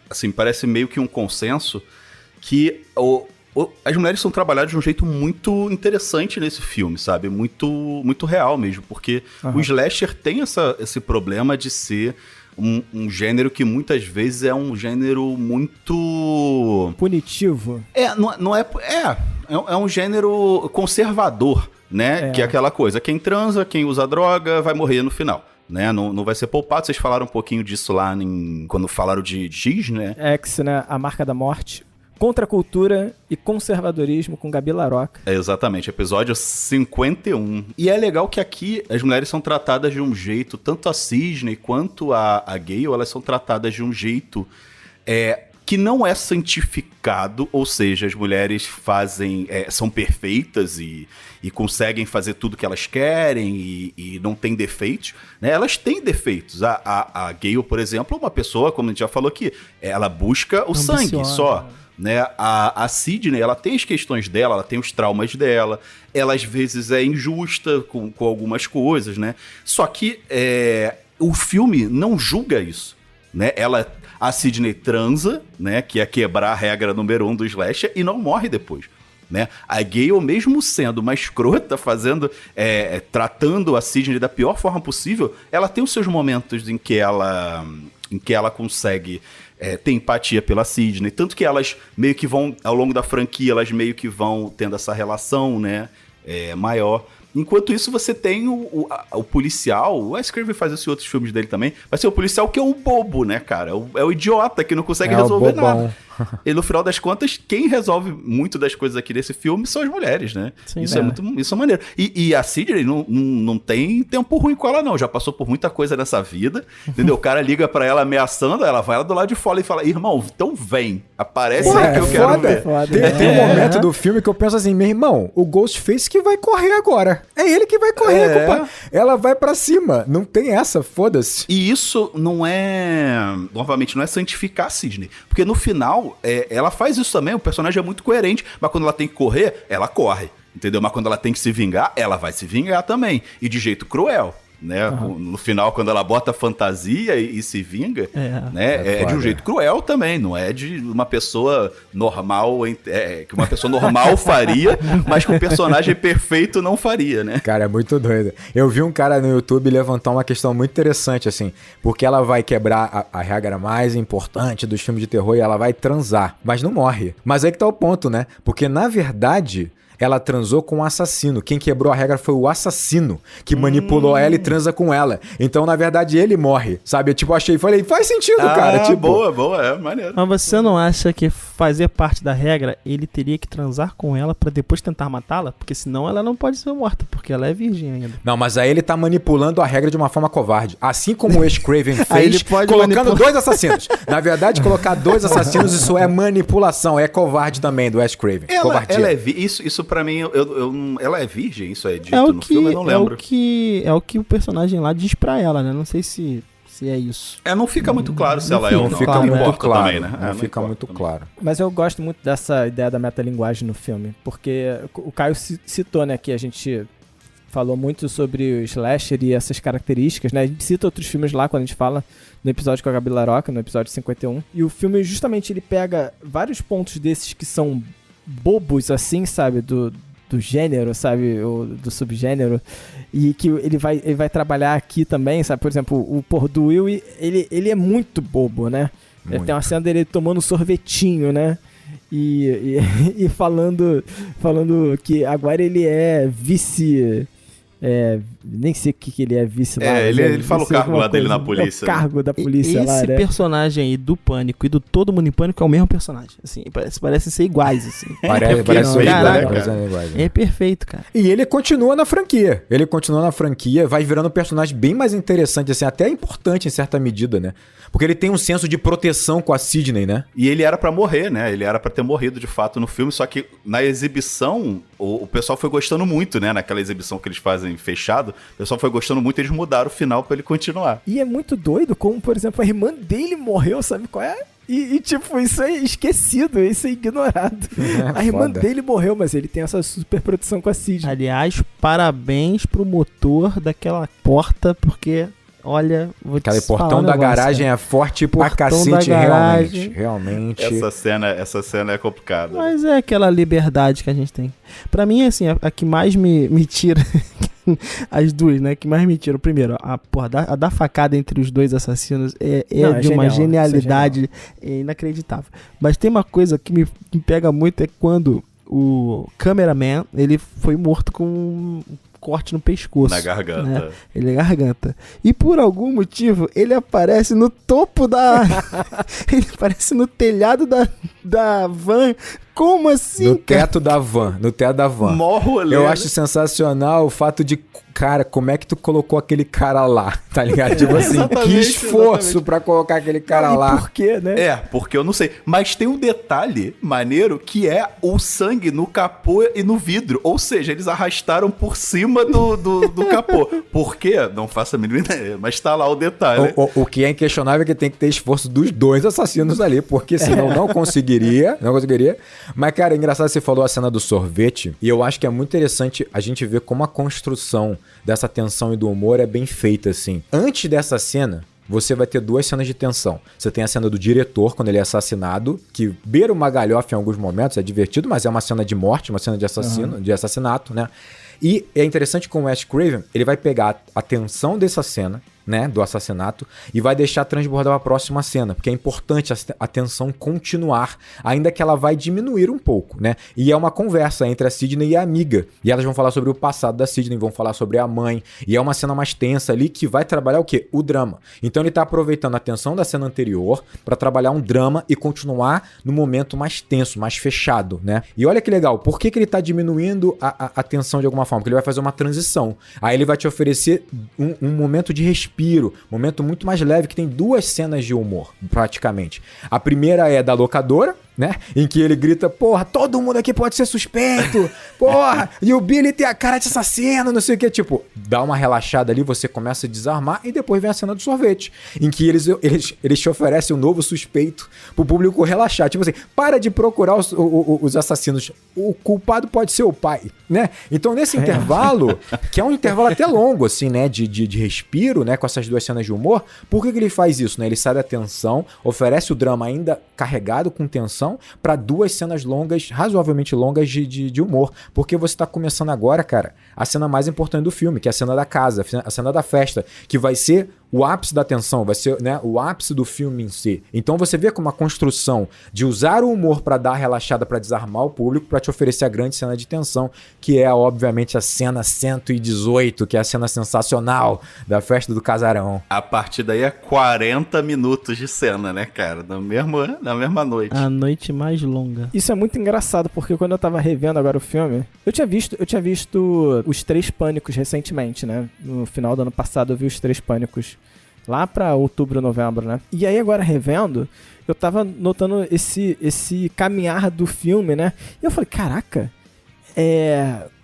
assim, parece meio que um consenso que as mulheres são trabalhadas de um jeito muito interessante nesse filme, sabe? Muito, muito real mesmo, porque o slasher tem esse problema de ser um gênero que muitas vezes é um gênero muito... punitivo. É um gênero conservador, né? Que é aquela coisa, quem transa, quem usa droga, vai morrer no final. Né? Não vai ser poupado. Vocês falaram um pouquinho disso lá quando falaram de Giz, né? X, né? A Marca da Morte. Contra a cultura e conservadorismo com Gabi Laroca. Exatamente, episódio 51. E é legal que aqui as mulheres são tratadas de um jeito, tanto a Sidney quanto a Gale, elas são tratadas de um jeito que não é santificado, ou seja, as mulheres são perfeitas e conseguem fazer tudo que elas querem e não tem defeitos, né? Elas têm defeitos. A Gale, por exemplo, é uma pessoa, como a gente já falou aqui, ela busca o sangue só. Né? A Sidney, ela tem as questões dela, ela tem os traumas dela, ela às vezes é injusta com algumas coisas, né? Só que o filme não julga isso, né? A Sidney transa, né? Que é quebrar a regra número 1 do slasher e não morre depois, né? A Gale, mesmo sendo uma escrota, tratando a Sidney da pior forma possível, ela tem os seus momentos em que ela consegue ter empatia pela Sidney, tanto que elas meio que vão, ao longo da franquia, elas meio que vão tendo essa relação, né, maior. Enquanto isso, você tem o policial, o Wes Craven faz isso em outros filmes dele também, vai ser o policial que é o bobo, né, cara? É o idiota que não consegue resolver nada. E no final das contas, quem resolve muito das coisas aqui nesse filme são as mulheres, né? Sim, isso é maneiro. E a Sidney não tem tempo ruim com ela, não. Já passou por muita coisa nessa vida, entendeu? O cara liga pra ela ameaçando, ela vai lá do lado de fora e fala, irmão, então vem, aparece aí que eu quero ver. Tem um momento do filme que eu penso assim, meu irmão, o Ghostface que vai correr agora. É ele que vai correr, compadre. Ela vai pra cima, não tem essa, foda-se. E isso novamente, não é santificar a Sidney, porque no final, ela faz isso também, o personagem é muito coerente, mas quando ela tem que correr, ela corre, entendeu? Mas quando ela tem que se vingar, ela vai se vingar também, e de jeito cruel, né? No final, quando ela bota fantasia e se vinga, né? É de um jeito cruel também, não é de uma pessoa normal, que uma pessoa normal faria, mas que um personagem perfeito não faria, né? Cara, é muito doido. Eu vi um cara no YouTube levantar uma questão muito interessante, assim, porque ela vai quebrar a regra mais importante dos filmes de terror e ela vai transar, mas não morre. Mas aí que tá o ponto, né? Porque, na verdade, ela transou com um assassino. Quem quebrou a regra foi o assassino que manipulou ela e transa com ela. Então, na verdade, ele morre, sabe? Eu, tipo, falei, faz sentido, cara. Tipo, boa, maneiro. Mas você não acha que fazer parte da regra, ele teria que transar com ela pra depois tentar matá-la? Porque senão ela não pode ser morta, porque ela é virgem ainda. Não, mas aí ele tá manipulando a regra de uma forma covarde. Assim como o Wes Craven fez, colocando 2 assassinos. Na verdade, colocar 2 assassinos, isso é manipulação, é covarde também do Wes Craven. Ela isso pra mim, ela é virgem, isso é dito no filme, eu não lembro. É o que o personagem lá diz pra ela, né? Não sei se é isso. Não fica muito claro se ela é ou não. Não fica muito claro também, né? Não fica muito claro. Mas eu gosto muito dessa ideia da metalinguagem no filme, porque o Caio citou, né, que a gente falou muito sobre o slasher e essas características, né? A gente cita outros filmes lá quando a gente fala no episódio com a Gabi Laroca, no episódio 51. E o filme, justamente, ele pega vários pontos desses que são bobos, assim, sabe? Do gênero, sabe? Do subgênero. E que ele vai trabalhar aqui também, sabe? Por exemplo, o porra do Will, ele é muito bobo, né? Muito. Tem uma cena dele tomando sorvetinho, né? E falando que agora ele é vice Nem sei o que ele é, vice lá. Ele fala o cargo lá dele na polícia. O cargo da polícia esse lá, né? personagem aí do Pânico e do Todo Mundo em Pânico é o mesmo personagem. Assim, parecem ser iguais, assim. Parece iguais. É perfeito, cara. E ele continua na franquia. Vai virando um personagem bem mais interessante, assim, até importante em certa medida, né? Porque ele tem um senso de proteção com a Sidney, né? E ele era pra morrer, né? Ele era pra ter morrido de fato no filme, só que na exibição, o pessoal foi gostando muito, né? Naquela exibição que eles fazem fechado, o pessoal foi gostando muito, eles mudaram o final pra ele continuar. E é muito doido como, por exemplo, a irmã dele morreu, sabe qual é? E tipo, isso é esquecido, isso é ignorado. A irmã dele morreu, mas ele tem essa super proteção com a Sidney. Aliás, parabéns pro motor daquela porta, porque... Olha, vou te falar o portão da garagem é forte pra cacete, realmente. Essa cena é complicada. Mas é aquela liberdade que a gente tem. Pra mim, assim, a que mais me tira... As duas, né? Que mais me tiram. Primeiro, a da facada entre os dois assassinos é de uma genialidade inacreditável. Mas tem uma coisa que me pega muito, é quando o cameraman, ele foi morto com um corte no pescoço. Na garganta. Né? Ele é garganta. E por algum motivo, ele aparece no topo da... ele aparece no telhado da van. Como assim, No teto da van. Morro, eu acho sensacional o fato de... Cara, como é que tu colocou aquele cara lá? Tá ligado? Tipo assim, que esforço pra colocar aquele cara lá. Por quê, né? Porque eu não sei. Mas tem um detalhe maneiro que é o sangue no capô e no vidro. Ou seja, eles arrastaram por cima do capô. Por quê? Não faço a mínima ideia. Mas tá lá o detalhe. O que é inquestionável é que tem que ter esforço dos dois assassinos ali, porque senão não conseguiria. Mas, cara, é engraçado, você falou a cena do sorvete, e eu acho que é muito interessante a gente ver como a construção dessa tensão e do humor é bem feita, assim. Antes dessa cena, você vai ter duas cenas de tensão. Você tem a cena do diretor, quando ele é assassinado, que beira uma galhofa em alguns momentos, é divertido, mas é uma cena de morte, uma cena de assassinato, né? E é interessante como o Wes Craven, ele vai pegar a tensão dessa cena, né, do assassinato, e vai deixar transbordar a próxima cena, porque é importante a tensão continuar, ainda que ela vai diminuir um pouco, né? E é uma conversa entre a Sidney e a amiga, e elas vão falar sobre o passado da Sidney, vão falar sobre a mãe, e é uma cena mais tensa ali que vai trabalhar o quê? O drama. Então ele tá aproveitando a tensão da cena anterior para trabalhar um drama e continuar no momento mais tenso, mais fechado, né? E olha que legal, por que ele tá diminuindo a tensão de alguma forma? Porque ele vai fazer uma transição. Aí ele vai te oferecer um momento de respiro, momento muito mais leve, que tem duas cenas de humor, praticamente. A primeira é da locadora, né? Em que ele grita, porra, todo mundo aqui pode ser suspeito, porra, e o Billy tem a cara de assassino, não sei o que. Tipo, dá uma relaxada ali, você começa a desarmar, e depois vem a cena do sorvete, em que eles te oferecem um novo suspeito pro público relaxar. Tipo assim, para de procurar os assassinos, o culpado pode ser o pai, né? Então nesse intervalo, que é um intervalo até longo, assim, né, de respiro, né, com essas duas cenas de humor, por que ele faz isso, né? Ele sai da tensão, oferece o drama ainda carregado com tensão, para duas cenas longas, razoavelmente longas de humor, porque você tá começando agora, cara, a cena mais importante do filme, que é a cena da casa, a cena da festa, que vai ser o ápice da tensão, vai ser, né, o ápice do filme em si. Então você vê como a construção de usar o humor para dar relaxada, para desarmar o público, para te oferecer a grande cena de tensão, que é obviamente a cena 118, que é a cena sensacional da festa do casarão. A partir daí é 40 minutos de cena, né, cara? Na mesma noite. A noite mais longa. Isso é muito engraçado, porque quando eu tava revendo agora o filme, eu tinha visto os Três Pânicos recentemente, né? No final do ano passado eu vi os Três Pânicos. Lá pra outubro, novembro, né? E aí agora revendo, eu tava notando esse caminhar do filme, né? E eu falei, caraca,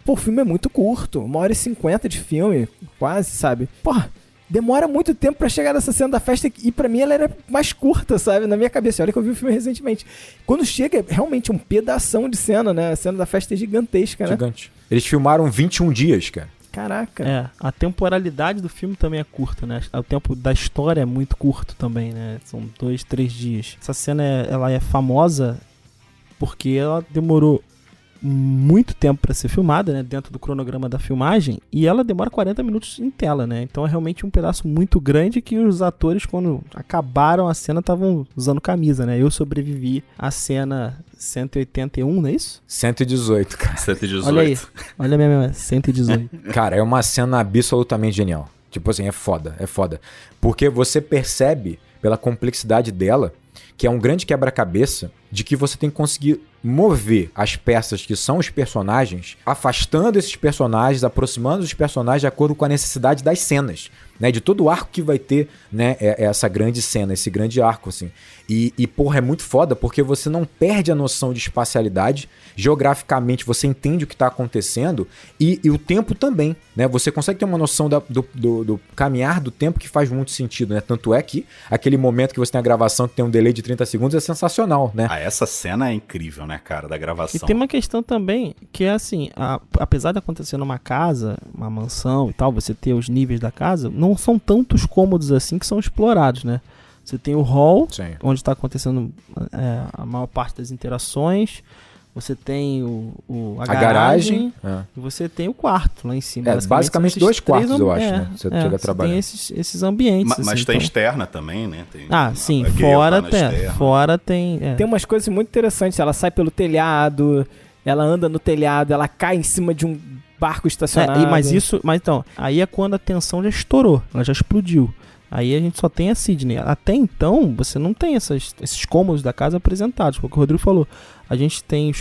o filme é muito curto, 1h50 de filme, quase, sabe? Porra, demora muito tempo pra chegar nessa cena da festa e pra mim ela era mais curta, sabe? Na minha cabeça. Olha que eu vi o filme recentemente. Quando chega, é realmente um pedação de cena, né? A cena da festa é gigantesca, né? Gigante. Eles filmaram 21 dias, cara. Caraca. A temporalidade do filme também é curta, né? O tempo da história é muito curto também, né? São 2-3 dias. Essa cena, ela é famosa porque ela demorou muito tempo para ser filmada, né, dentro do cronograma da filmagem, e ela demora 40 minutos em tela, né? Então é realmente um pedaço muito grande que os atores, quando acabaram a cena, estavam usando camisa, né? Eu sobrevivi à cena 181, não é isso? 118, cara. 118. Olha aí, olha a minha 118. Cara, é uma cena absolutamente genial. Tipo assim, é foda. Porque você percebe, pela complexidade dela, que é um grande quebra-cabeça de que você tem que conseguir mover as peças que são os personagens, afastando esses personagens, aproximando os personagens de acordo com a necessidade das cenas, né? De todo o arco que vai ter, né? Essa grande cena, esse grande arco, assim. E porra, é muito foda porque você não perde a noção de espacialidade. Geograficamente, você entende o que tá acontecendo e o tempo também, né? Você consegue ter uma noção do caminhar do tempo que faz muito sentido, né? Tanto é que aquele momento que você tem a gravação que tem um delay de 30 segundos é sensacional, né? Essa cena é incrível, né, cara, da gravação. E tem uma questão também que é assim, apesar de acontecer numa casa, uma mansão e tal, você ter os níveis da casa, não são tantos cômodos assim que são explorados, né? Você tem o hall, Sim. onde está acontecendo a maior parte das interações. Você tem a garagem e você tem o quarto lá em cima. Basicamente 2 quartos, eu acho, né? Você chega a trabalhar. Tem esses ambientes. Mas assim, tem então... externa também, né? Tem sim. Fora tem... Tem umas coisas muito interessantes. Ela sai pelo telhado, ela anda no telhado, ela cai em cima de um barco estacionado. Mas então, aí é quando a tensão já estourou, ela já explodiu. Aí a gente só tem a Sidney. Até então, você não tem esses cômodos da casa apresentados. Porque o Rodrigo falou, a gente tem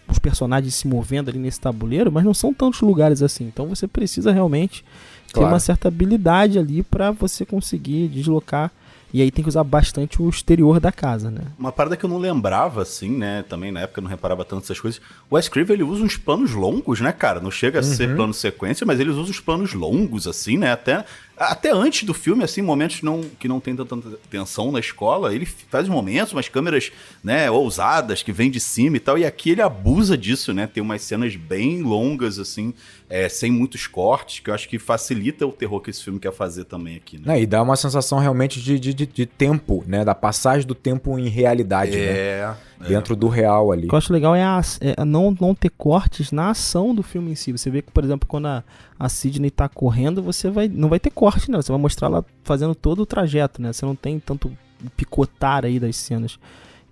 os personagens se movendo ali nesse tabuleiro, mas não são tantos lugares assim. Então você precisa realmente ter uma certa habilidade ali para você conseguir deslocar. E aí tem que usar bastante o exterior da casa, né? Uma parada que eu não lembrava, assim, né? Também na época eu não reparava tanto essas coisas. O Wes Craven, ele usa uns planos longos, né, cara? Não chega a ser plano sequência, mas ele usa uns planos longos, assim, né? Até antes do filme, assim, momentos que não tem tanta tensão na escola, ele faz momentos, umas câmeras, né, ousadas, que vêm de cima e tal, e aqui ele abusa disso, né? Tem umas cenas bem longas, assim, sem muitos cortes, que eu acho que facilita o terror que esse filme quer fazer também aqui, né? E dá uma sensação realmente de tempo, né? Da passagem do tempo em realidade, né? Dentro do real ali. O que eu acho legal é não ter cortes na ação do filme em si. Você vê que, por exemplo, quando a Sidney tá correndo, não vai ter corte, né? Você vai mostrar ela fazendo todo o trajeto, né? Você não tem tanto picotar aí das cenas.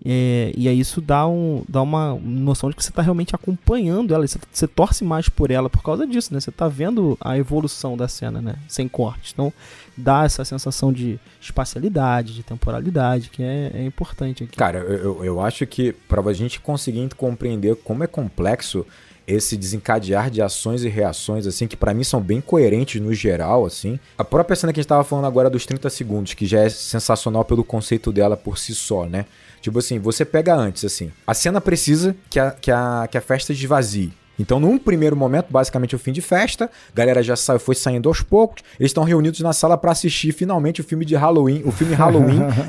E aí isso dá uma noção de que você tá realmente acompanhando ela. Você torce mais por ela por causa disso, né? Você tá vendo a evolução da cena, né? Sem cortes. Então dá essa sensação de espacialidade, de temporalidade, que é importante aqui. Cara, eu acho que pra gente conseguir compreender como é complexo esse desencadear de ações e reações, assim, que pra mim são bem coerentes no geral, assim. A própria cena que a gente tava falando agora dos 30 segundos, que já é sensacional pelo conceito dela por si só, né? Tipo assim, você pega antes, assim, a cena precisa que a festa esvazie. Então, num primeiro momento, basicamente o fim de festa, a galera já foi saindo aos poucos, eles estão reunidos na sala pra assistir finalmente o filme Halloween,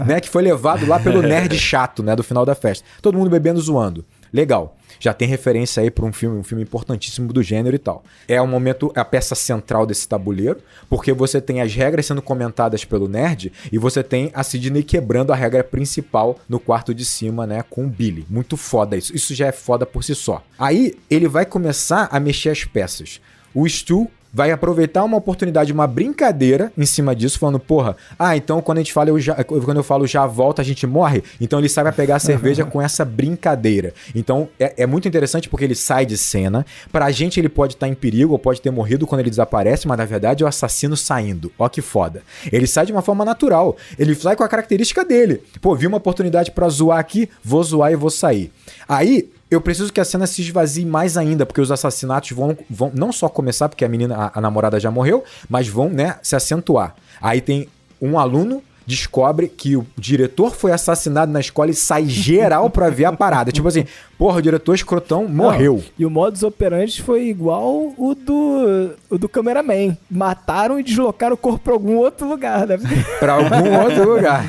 né, que foi levado lá pelo nerd chato, né, do final da festa. Todo mundo bebendo, zoando. Legal. Já tem referência aí para um filme importantíssimo do gênero e tal. É o momento, a peça central desse tabuleiro, porque você tem as regras sendo comentadas pelo nerd e você tem a Sidney quebrando a regra principal no quarto de cima, né, com o Billy. Muito foda isso. Isso já é foda por si só. Aí ele vai começar a mexer as peças. O Stu vai aproveitar uma oportunidade, uma brincadeira em cima disso, falando, porra, então quando eu falo já volta, a gente morre, então ele sai pra pegar a cerveja com essa brincadeira. Então é muito interessante porque ele sai de cena, pra gente ele pode estar em perigo ou pode ter morrido quando ele desaparece, mas na verdade é o assassino saindo. Ó que foda. Ele sai de uma forma natural, ele sai com a característica dele. Pô, vi uma oportunidade pra zoar aqui, vou zoar e vou sair. Aí eu preciso que a cena se esvazie mais ainda, porque os assassinatos vão não só começar, porque a namorada já morreu, mas vão, né, se acentuar. Aí tem um aluno descobre que o diretor foi assassinado na escola e sai geral pra ver a parada. Tipo assim, porra, o diretor escrotão morreu. Não, e o modus operandi foi igual o do cameraman. Mataram e deslocaram o corpo pra algum outro lugar, né? Pra algum outro lugar.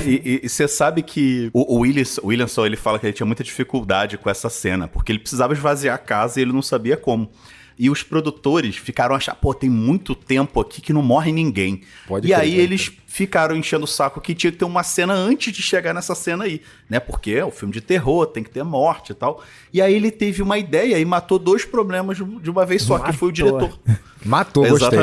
E você sabe que o Williamson, ele fala que ele tinha muita dificuldade com essa cena, porque ele precisava esvaziar a casa e ele não sabia como. E os produtores ficaram achando, pô, tem muito tempo aqui que não morre ninguém. Pode e aí eles ficaram enchendo o saco que tinha que ter uma cena antes de chegar nessa cena aí, né? Porque é um filme de terror, tem que ter morte e tal. E aí ele teve uma ideia e matou 2 problemas de uma vez só, que foi o diretor. Matou, gostei.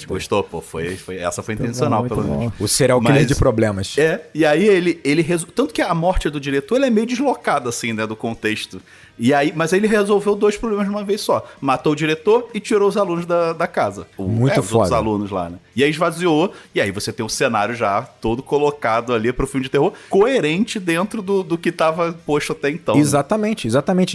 Gostou, pô. Essa foi intencional, muito pelo bom. menos. O serial killer de problemas. E aí ele tanto que a morte do diretor ela é meio deslocada, assim, né, do contexto. Mas aí ele resolveu 2 problemas de uma vez só. Matou o diretor e tirou os alunos da casa. Muito os foda. outros alunos lá, né? E aí esvaziou, e aí você tem o cenário já todo colocado ali pro filme de terror, coerente dentro do que tava posto até então. Exatamente.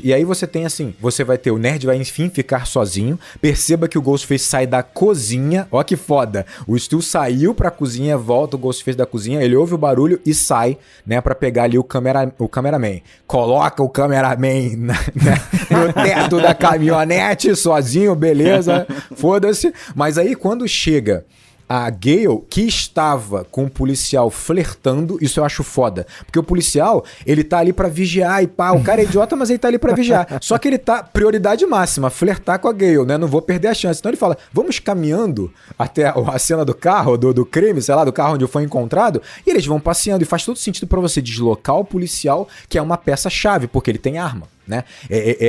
E aí você tem assim, você vai ter o nerd vai enfim ficar sozinho, perceba que o Ghostface sai da cozinha, ó que foda, o Stu saiu pra cozinha, volta o Ghostface da cozinha, ele ouve o barulho e sai, né, pra pegar ali o cameraman. Coloca o cameraman no teto da caminhonete, sozinho, beleza, foda-se. Mas aí quando chega a Gale, que estava com o policial flertando, isso eu acho foda. Porque o policial, ele tá ali pra vigiar e pá, o cara é idiota, mas ele tá ali pra vigiar. Só que ele tá, prioridade máxima, flertar com a Gale, né? Não vou perder a chance. Então ele fala, vamos caminhando até a cena do carro, do crime, sei lá, do carro onde foi encontrado, e eles vão passeando. E faz todo sentido pra você deslocar o policial, que é uma peça-chave, porque ele tem arma. Né?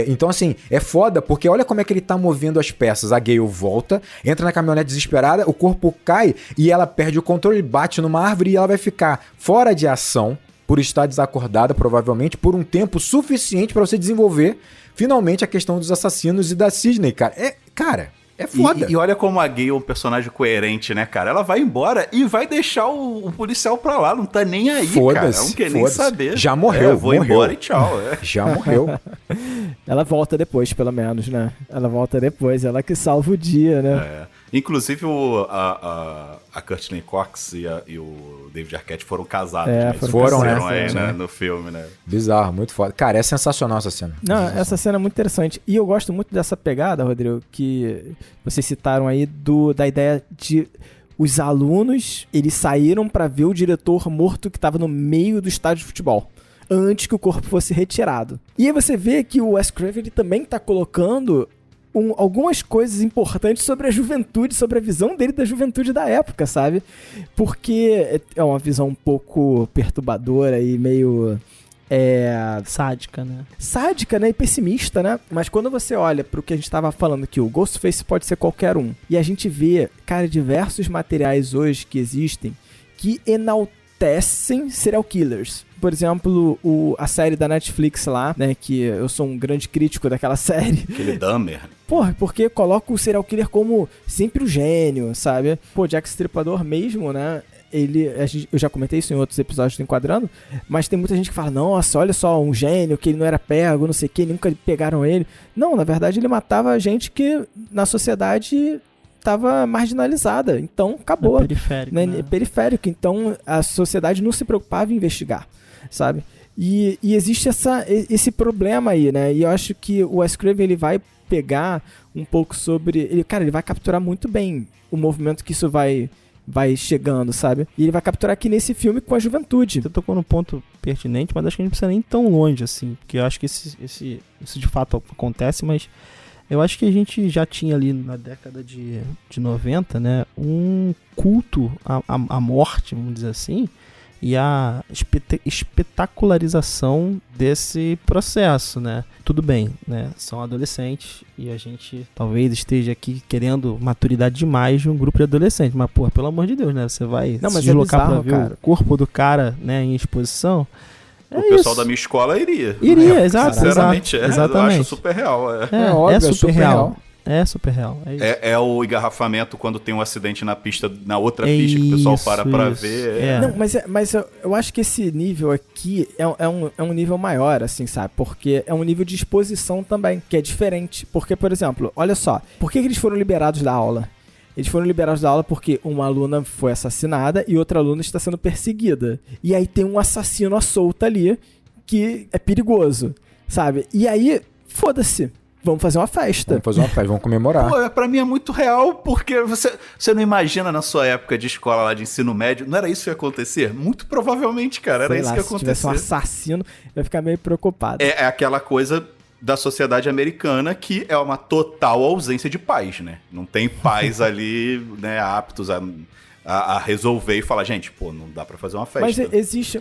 Então assim, é foda porque olha como é que ele tá movendo as peças. A Gale volta, entra na caminhonete desesperada, o corpo cai e ela perde o controle, bate numa árvore e ela vai ficar fora de ação por estar desacordada, provavelmente, por um tempo suficiente pra você desenvolver finalmente a questão dos assassinos e da Sidney, cara. É foda. E olha como a Gale é um personagem coerente, né, cara? Ela vai embora e vai deixar o policial pra lá. Não tá nem aí, cara. Não quer nem saber. Já morreu. Vou embora e tchau. Já morreu. Ela volta depois, pelo menos, né? Ela volta depois. Ela que salva o dia, né? Inclusive, a Courtney Cox e o David Arquette foram casados. Foram, né? No filme, né? Bizarro, muito foda. Cara, é sensacional essa cena. Não, essa cena é muito interessante. E eu gosto muito dessa pegada, Rodrigo, que vocês citaram aí da ideia de os alunos, eles saíram pra ver o diretor morto que tava no meio do estádio de futebol, antes que o corpo fosse retirado. E aí você vê que o Wes Craven ele também tá colocando algumas coisas importantes sobre a juventude, sobre a visão dele da juventude da época, sabe? Porque é uma visão um pouco perturbadora e meio... sádica, né? Sádica, né? E pessimista, né? Mas quando você olha pro que a gente tava falando, que o Ghostface pode ser qualquer um, e a gente vê, cara, diversos materiais hoje que existem que enaltecem serial killers. Por exemplo, a série da Netflix lá, né, que eu sou um grande crítico daquela série. Aquele Dahmer. Porra, porque coloca o serial killer como sempre o gênio, sabe? Pô, Jack Stripador mesmo, né? Eu já comentei isso em outros episódios do Enquadrando, mas tem muita gente que fala, nossa, olha só, um gênio, que ele não era pego, não sei o que, nunca pegaram ele. Não, na verdade ele matava gente que na sociedade estava marginalizada, então acabou. Periférico, né? Periférico, então a sociedade não se preocupava em investigar, sabe? E existe esse problema aí, né? E eu acho que o Wes Craven, ele vai pegar um pouco sobre... Ele vai capturar muito bem o movimento que isso vai chegando, sabe? E ele vai capturar aqui nesse filme com a juventude. Você tocou num ponto pertinente, mas acho que a gente não precisa nem ir tão longe, assim. Porque eu acho que isso de fato acontece, mas eu acho que a gente já tinha ali na década de 90, né, um culto à morte, vamos dizer assim, e a espetacularização desse processo, né? Tudo bem, né? São adolescentes e a gente talvez esteja aqui querendo maturidade demais de um grupo de adolescentes, mas, porra, pelo amor de Deus, né? Você vai se deslocar pra ver o corpo do cara, né, em exposição. O pessoal da minha escola iria. Exato. Sinceramente, exatamente. Eu acho super real. Óbvio, é super real. É super real. É o engarrafamento quando tem um acidente na pista, na outra pista, que o pessoal para pra ver. Não, mas eu acho que esse nível aqui é um nível maior, assim, sabe? Porque é um nível de exposição também, que é diferente. Porque, por exemplo, olha só, por que eles foram liberados da aula? Eles foram liberados da aula porque uma aluna foi assassinada e outra aluna está sendo perseguida. E aí tem um assassino à solta ali que é perigoso, sabe? E aí, foda-se. Vamos fazer uma festa. Vamos comemorar. Pô, pra mim é muito real, porque você não imagina na sua época de escola lá de ensino médio, não era isso que ia acontecer? Muito provavelmente, cara, era isso que ia acontecer. Se tivesse um assassino, eu ia ficar meio preocupado. É aquela coisa da sociedade americana, que é uma total ausência de pais, né? Não tem pais ali, né, aptos a resolver e falar, gente, pô, não dá pra fazer uma festa.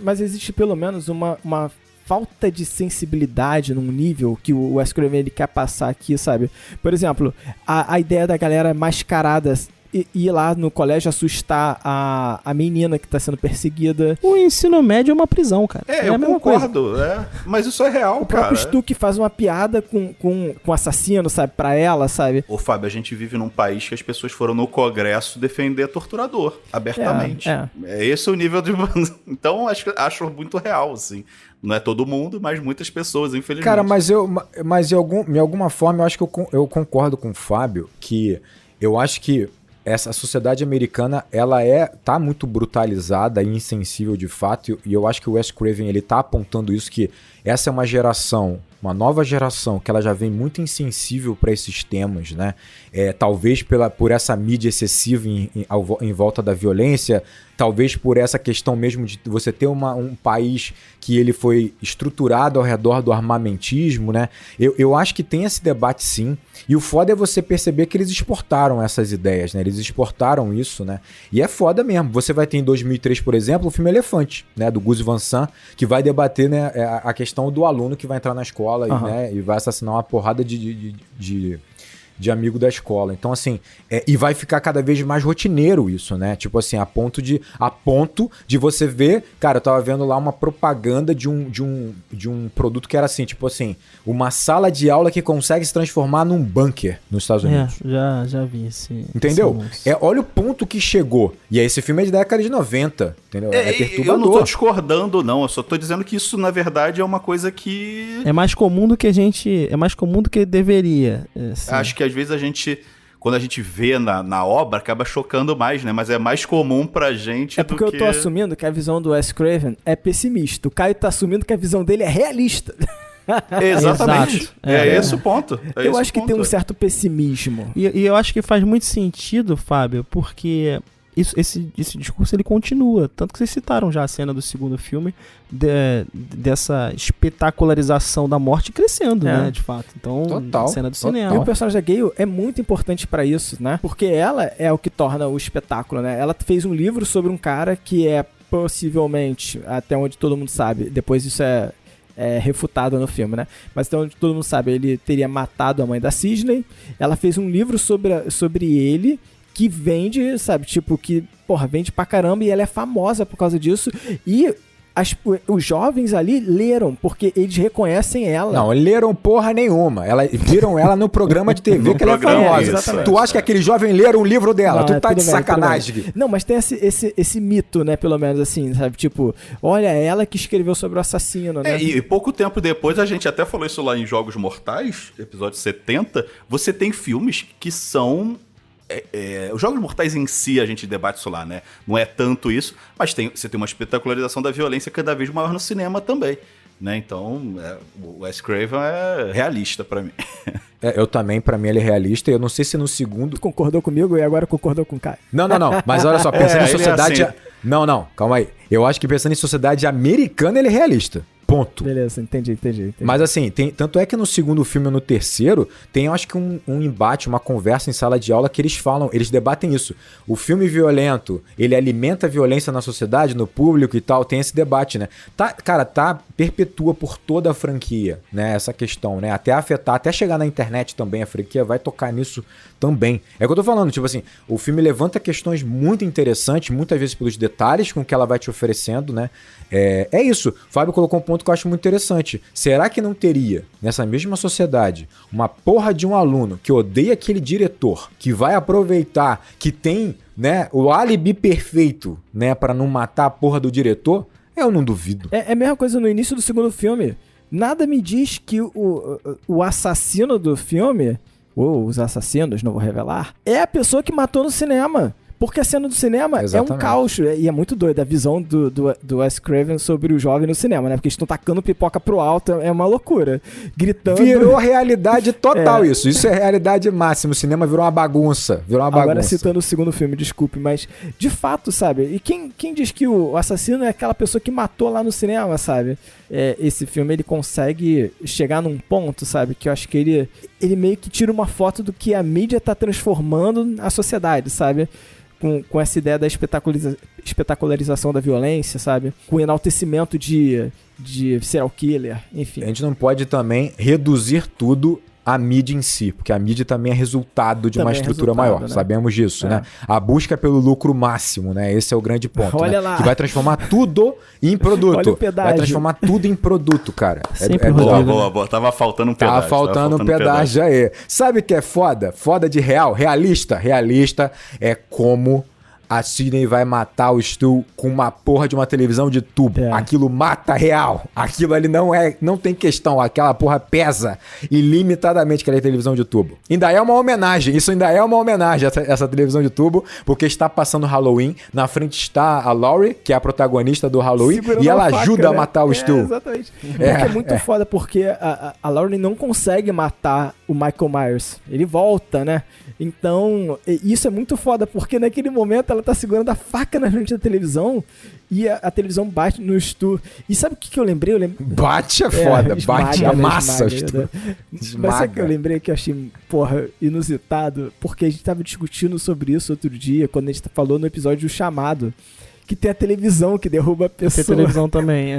Mas existe pelo menos uma falta de sensibilidade num nível que o Wes Craven ele quer passar aqui, sabe? Por exemplo, a ideia da galera mascarada ir lá no colégio assustar a menina que tá sendo perseguida. O ensino médio é uma prisão, cara. Eu a mesma concordo, coisa. Mas isso é real, o cara. O próprio Stu que faz uma piada com assassino, sabe? Pra ela, sabe? Ô, Fábio, a gente vive num país que as pessoas foram no Congresso defender torturador, abertamente. Esse é o nível de... Então, acho muito real, assim. Não é todo mundo, mas muitas pessoas, infelizmente. Cara, mas de alguma forma, eu acho que eu concordo com o Fábio, que eu acho que essa sociedade americana, ela tá muito brutalizada e insensível de fato, e eu acho que o Wes Craven, ele tá apontando isso, que essa é uma geração, uma nova geração, que ela já vem muito insensível para esses temas, né? Talvez por essa mídia excessiva em volta da violência, talvez por essa questão mesmo de você ter um país que ele foi estruturado ao redor do armamentismo, né? Eu acho que tem esse debate sim, e o foda é você perceber que eles exportaram essas ideias, né? Eles exportaram isso, né? E é foda mesmo. Você vai ter em 2003, por exemplo, o filme Elefante, né? Do Gus Van Sant, que vai debater, né, a questão do aluno que vai entrar na escola e vai assassinar uma porrada de amigo da escola. Então, assim, e vai ficar cada vez mais rotineiro isso, né? Tipo assim, a ponto de você ver... Cara, eu tava vendo lá uma propaganda de um produto que era assim, tipo assim, uma sala de aula que consegue se transformar num bunker nos Estados Unidos. Já vi esse... Entendeu? Olha o ponto que chegou. E aí esse filme é de década de 90, entendeu? É perturbador. Eu não tô discordando, não. Eu só tô dizendo que isso, na verdade, é uma coisa que... É mais comum do que é mais comum do que deveria. Acho que às vezes quando a gente vê na obra, acaba chocando mais, né? Mas é mais comum pra gente do que... eu tô assumindo que a visão do Wes Craven é pessimista. O Caio tá assumindo que a visão dele é realista. Exatamente. Esse o ponto. Eu acho que tem um certo pessimismo. E eu acho que faz muito sentido, Fábio, porque... Esse discurso ele continua, tanto que vocês citaram já a cena do segundo filme dessa espetacularização da morte crescendo, né, de fato. Então, total, a cena do cinema. E o personagem da Gale é muito importante pra isso, né? Porque ela é o que torna o espetáculo, né? Ela fez um livro sobre um cara que é possivelmente, até onde todo mundo sabe, depois isso é refutado no filme, né? Mas então todo mundo sabe, ele teria matado a mãe da Sidney. Ela fez um livro sobre ele, que vende, sabe, tipo, que, vende pra caramba, e ela é famosa por causa disso, e os jovens ali leram, porque eles reconhecem ela. Não, leram porra nenhuma, viram ela no programa de TV que ela é famosa. Tu acha que aquele jovem leram um livro dela? Não, tu tá de sacanagem. Não, mas tem esse mito, né, pelo menos assim, sabe, tipo, olha, ela que escreveu sobre o assassino, né? E pouco tempo depois, a gente até falou isso lá em Jogos Mortais, episódio 70, você tem filmes que são... os Jogos Mortais em si, a gente debate isso lá, né? Não é tanto isso, mas você tem uma espetacularização da violência cada vez maior no cinema também, né? Então, o Wes Craven é realista pra mim. Eu também, pra mim ele é realista, e eu não sei se no segundo... Tu concordou comigo e agora concordou com o Caio. Não, mas olha só, pensando em sociedade... Assim. Não, calma aí. Eu acho que pensando em sociedade americana, ele é realista. Ponto. Beleza, entendi. Mas assim, tanto é que no segundo filme ou no terceiro, tem, eu acho que um embate, uma conversa em sala de aula que eles debatem isso. O filme violento, ele alimenta a violência na sociedade, no público e tal, tem esse debate, né? Perpetua por toda a franquia, né? Essa questão, né? Até afetar, até chegar na internet também, a franquia vai tocar nisso também. É o que eu tô falando, tipo assim, o filme levanta questões muito interessantes, muitas vezes pelos detalhes com que ela vai te oferecendo, né? É isso. O Fábio colocou um ponto que eu acho muito interessante. Será que não teria, nessa mesma sociedade, uma porra de um aluno que odeia aquele diretor, que vai aproveitar, que tem, né, o álibi perfeito, né, pra não matar a porra do diretor? Eu não duvido. É a mesma coisa no início do segundo filme. Nada me diz que o assassino do filme, ou os assassinos, não vou revelar, é a pessoa que matou no cinema. Porque a cena do cinema é um caos, e é muito doido a visão do Wes Craven sobre o jovem no cinema, né? Porque eles estão tacando pipoca pro alto, é uma loucura. Gritando. Virou realidade total isso. Isso é realidade máxima. O cinema virou uma bagunça. Agora citando o segundo filme, desculpe, mas de fato, sabe? E quem diz que o assassino é aquela pessoa que matou lá no cinema, sabe? Esse filme, ele consegue chegar num ponto, sabe? Que eu acho que ele meio que tira uma foto do que a mídia tá transformando a sociedade, sabe? Com essa ideia da espetacularização da violência, sabe? Com o enaltecimento de serial killer, enfim. A gente não pode também reduzir tudo à mídia em si, porque a mídia também é resultado de uma estrutura maior, né? Sabemos disso, né? A busca pelo lucro máximo, né? Esse é o grande ponto, Olha né? lá. Que vai transformar tudo em produto. Olha o pedágio. Vai transformar tudo em produto, cara. Sempre boa. Tava faltando um pedágio. Tava faltando um pedágio aí. Sabe o que é foda? Foda de real? Realista. Realista é como a Sidney vai matar o Stu com uma porra de uma televisão de tubo. Aquilo mata real. Aquilo ali não tem questão. Aquela porra pesa ilimitadamente, aquela televisão de tubo. Ainda é uma homenagem. Isso ainda é uma homenagem, essa televisão de tubo, porque está passando Halloween. Na frente está a Laurie, que é a protagonista do Halloween, segurando e ela ajuda, né, a matar o Stu. Exatamente. Porque é muito foda, porque a Laurie não consegue matar o Michael Myers. Ele volta, né? Então, isso é muito foda, porque naquele momento ela tá segurando a faca na frente da televisão e a televisão bate no Stu. E sabe o que eu lembrei? Bate é foda, bate, amassa o Stu. Mas sabe o que eu lembrei que eu achei, porra, inusitado? Porque a gente tava discutindo sobre isso outro dia, quando a gente falou no episódio do Chamado, que tem a televisão que derruba a pessoa. Tem televisão também,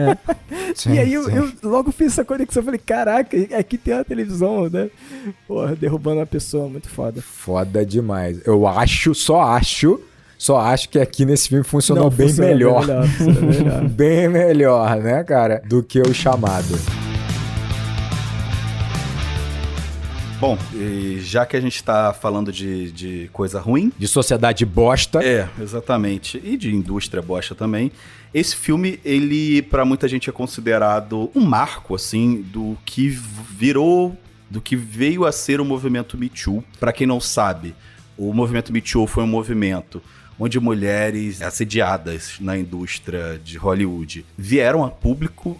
Sim, e aí eu logo fiz essa conexão, falei, caraca, aqui tem a televisão, né? Porra, derrubando a pessoa, muito foda. Foda demais. Eu só acho que aqui nesse filme funcionou bem melhor. Bem melhor, né, cara? Do que o Chamado. Bom, e já que a gente tá falando de coisa ruim... De sociedade bosta. Exatamente. E de indústria bosta também. Esse filme, ele, pra muita gente, é considerado um marco, assim, do que veio a ser o movimento Me Too. Pra quem não sabe, o movimento Me Too foi um movimento onde mulheres assediadas na indústria de Hollywood vieram a público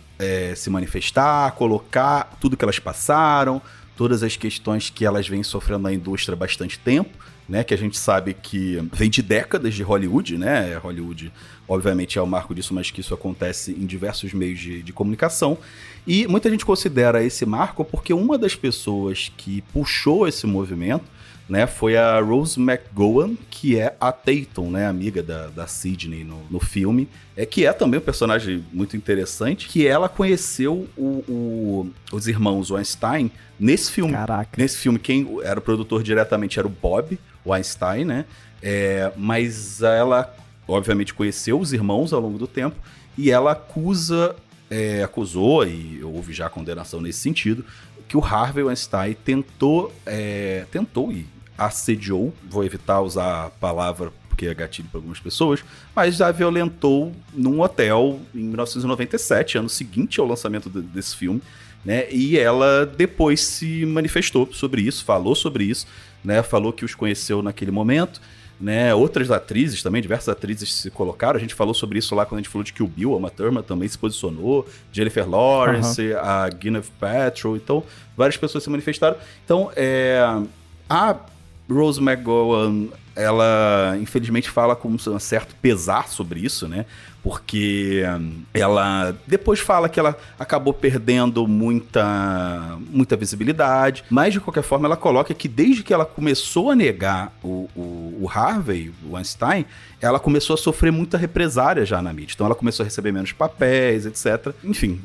se manifestar, colocar tudo que elas passaram, todas as questões que elas vêm sofrendo na indústria há bastante tempo, né? Que a gente sabe que vem de décadas de Hollywood, né? Hollywood, obviamente, é o marco disso, mas que isso acontece em diversos meios de comunicação. E muita gente considera esse marco porque uma das pessoas que puxou esse movimento, né, foi a Rose McGowan, que é a Tatum, né, amiga da Sidney no filme, que é também um personagem muito interessante, que ela conheceu os irmãos Weinstein nesse filme. Caraca. Nesse filme, quem era o produtor diretamente era o Bob Weinstein, né, mas ela, obviamente, conheceu os irmãos ao longo do tempo, e ela acusou, e houve já condenação nesse sentido, que o Harvey Weinstein tentou e assediou, vou evitar usar a palavra porque é gatilho para algumas pessoas, mas a violentou num hotel em 1997, ano seguinte ao lançamento desse filme, né? E ela depois se manifestou sobre isso, falou sobre isso, né? Falou que os conheceu naquele momento, né? Outras atrizes também, diversas atrizes se colocaram, a gente falou sobre isso lá quando a gente falou de Kill Bill, a Uma Thurman também se posicionou, Jennifer Lawrence, a Gwyneth Paltrow, então várias pessoas se manifestaram. Então, a Rose McGowan, ela infelizmente fala com um certo pesar sobre isso, né? Porque ela depois fala que ela acabou perdendo muita visibilidade, mas de qualquer forma ela coloca que desde que ela começou a negar o Harvey, o Weinstein, ela começou a sofrer muita represária já na mídia. Então ela começou a receber menos papéis, etc. Enfim,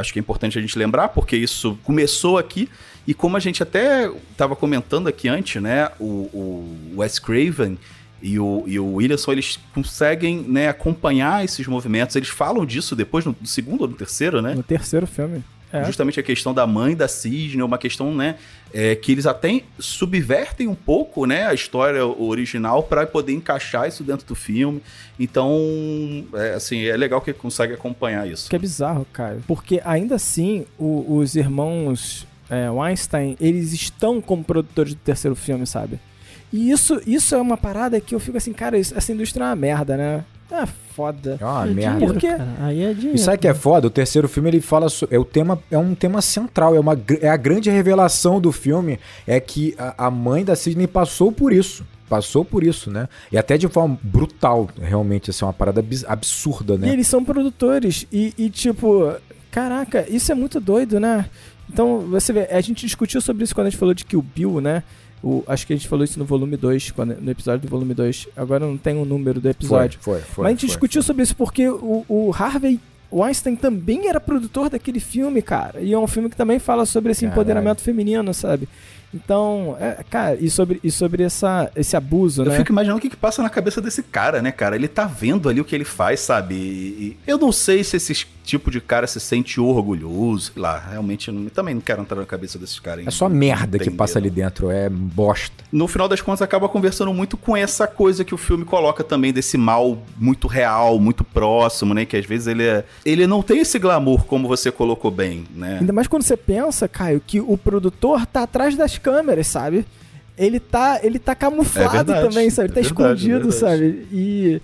acho que é importante a gente lembrar, porque isso começou aqui. E como a gente até estava comentando aqui antes, né, o Wes Craven e o Williamson, eles conseguem, né, acompanhar esses movimentos. Eles falam disso depois, no segundo ou no terceiro, né? No terceiro filme. Justamente a questão da mãe da Sidney, uma questão, né, que eles até subvertem um pouco, né, a história original para poder encaixar isso dentro do filme. Então, assim, é legal que consegue acompanhar isso. Que é bizarro, cara. Porque ainda assim, os irmãos Weinstein, eles estão como produtores do terceiro filme, sabe? E isso é uma parada que eu fico assim, cara, essa indústria é uma merda, né? É foda. É uma É merda. dinheiro, Porque- cara. Aí é dinheiro. E sabe o que é foda? O terceiro filme ele fala é um tema central, é a grande revelação do filme é que a mãe da Sidney passou por isso, né? E até de forma brutal, realmente, assim, uma parada absurda, E né? eles são produtores. E tipo, caraca, isso é muito doido, né? Então, você vê, a gente discutiu sobre isso quando a gente falou de Kill Bill, né? Acho que a gente falou isso no volume 2, no episódio do volume 2. Agora não tem o número do episódio. Foi. Mas a gente discutiu sobre isso porque o Harvey Weinstein também era produtor daquele filme, cara. E é um filme que também fala sobre esse empoderamento feminino, sabe? Então, cara, e sobre esse abuso, né? Eu fico imaginando o que passa na cabeça desse cara, né, cara? Ele tá vendo ali o que ele faz, sabe? E eu não sei se esse tipo de cara se sente orgulhoso, sei lá. Realmente, também não quero entrar na cabeça desses caras. É só merda que passa ali dentro, é bosta. No final das contas, acaba conversando muito com essa coisa que o filme coloca também, desse mal muito real, muito próximo, né? Que às vezes ele não tem esse glamour, como você colocou bem, né? Ainda mais quando você pensa, Caio, que o produtor tá atrás das câmeras, sabe? Ele tá camuflado também, sabe? Ele tá escondido, sabe? E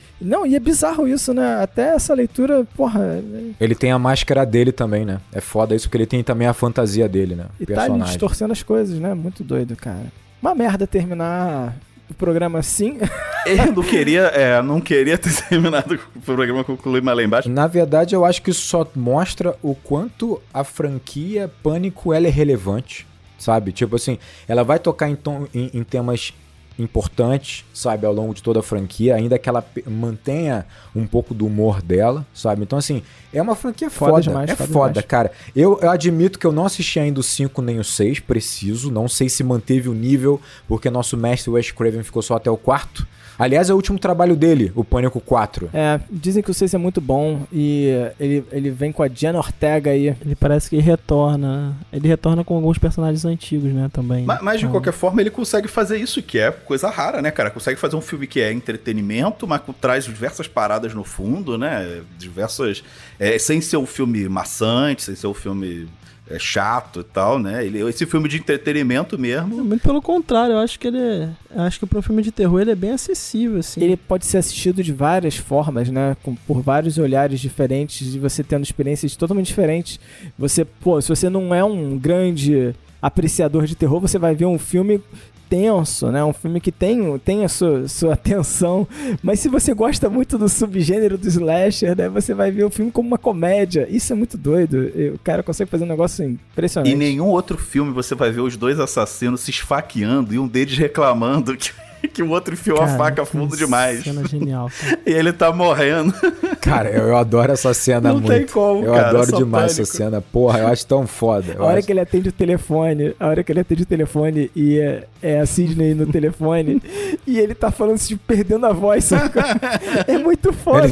é bizarro isso, né? Até essa leitura, porra... Ele tem a máscara dele também, né? É foda isso, porque ele tem também a fantasia dele, né? E tá ali distorcendo as coisas, né? Muito doido, cara. Uma merda terminar o programa assim. Eu não queria ter terminado o programa com o clima lá embaixo. Na verdade, eu acho que isso só mostra o quanto a franquia Pânico ela é relevante, sabe? Tipo assim, ela vai tocar em temas importantes, sabe, ao longo de toda a franquia, ainda que ela mantenha um pouco do humor dela, sabe? Então, assim, é uma franquia foda demais, foda, demais. cara. Eu admito que eu não assisti ainda o 5 nem o 6, preciso, não sei se manteve o nível, porque nosso mestre Wes Craven ficou só até o 4. Aliás, é o último trabalho dele, o Pânico 4. Dizem que o 6 é muito bom e ele vem com a Jenna Ortega aí. Ele parece que retorna. Ele retorna com alguns personagens antigos, né, também. Mas de qualquer forma, ele consegue fazer isso, que é coisa rara, né, cara? Consegue fazer um filme que é entretenimento, mas traz diversas paradas no fundo, né? Diversas... sem ser um filme maçante, sem ser um filme... chato e tal, né? Esse filme de entretenimento mesmo. Muito pelo contrário, eu acho que para um filme de terror ele é bem acessível, assim. Ele pode ser assistido de várias formas, né? Por vários olhares diferentes e você tendo experiências totalmente diferentes. Se você não é um grande apreciador de terror, você vai ver um filme tenso, né? Um filme que tem a sua atenção, mas se você gosta muito do subgênero do slasher, né? Você vai ver o filme como uma comédia. Isso é muito doido. O cara consegue fazer um negócio impressionante. Em nenhum outro filme você vai ver os dois assassinos se esfaqueando e um deles reclamando que o outro enfiou a faca fundo demais. Cena genial. E ele tá morrendo. Cara, eu adoro essa cena não muito. Não tem como, eu cara. Adoro demais essa cena. Porra, eu acho tão foda. A hora que ele atende o telefone, e é a Sidney no telefone, e ele tá falando assim, perdendo a voz, sabe? É muito foda.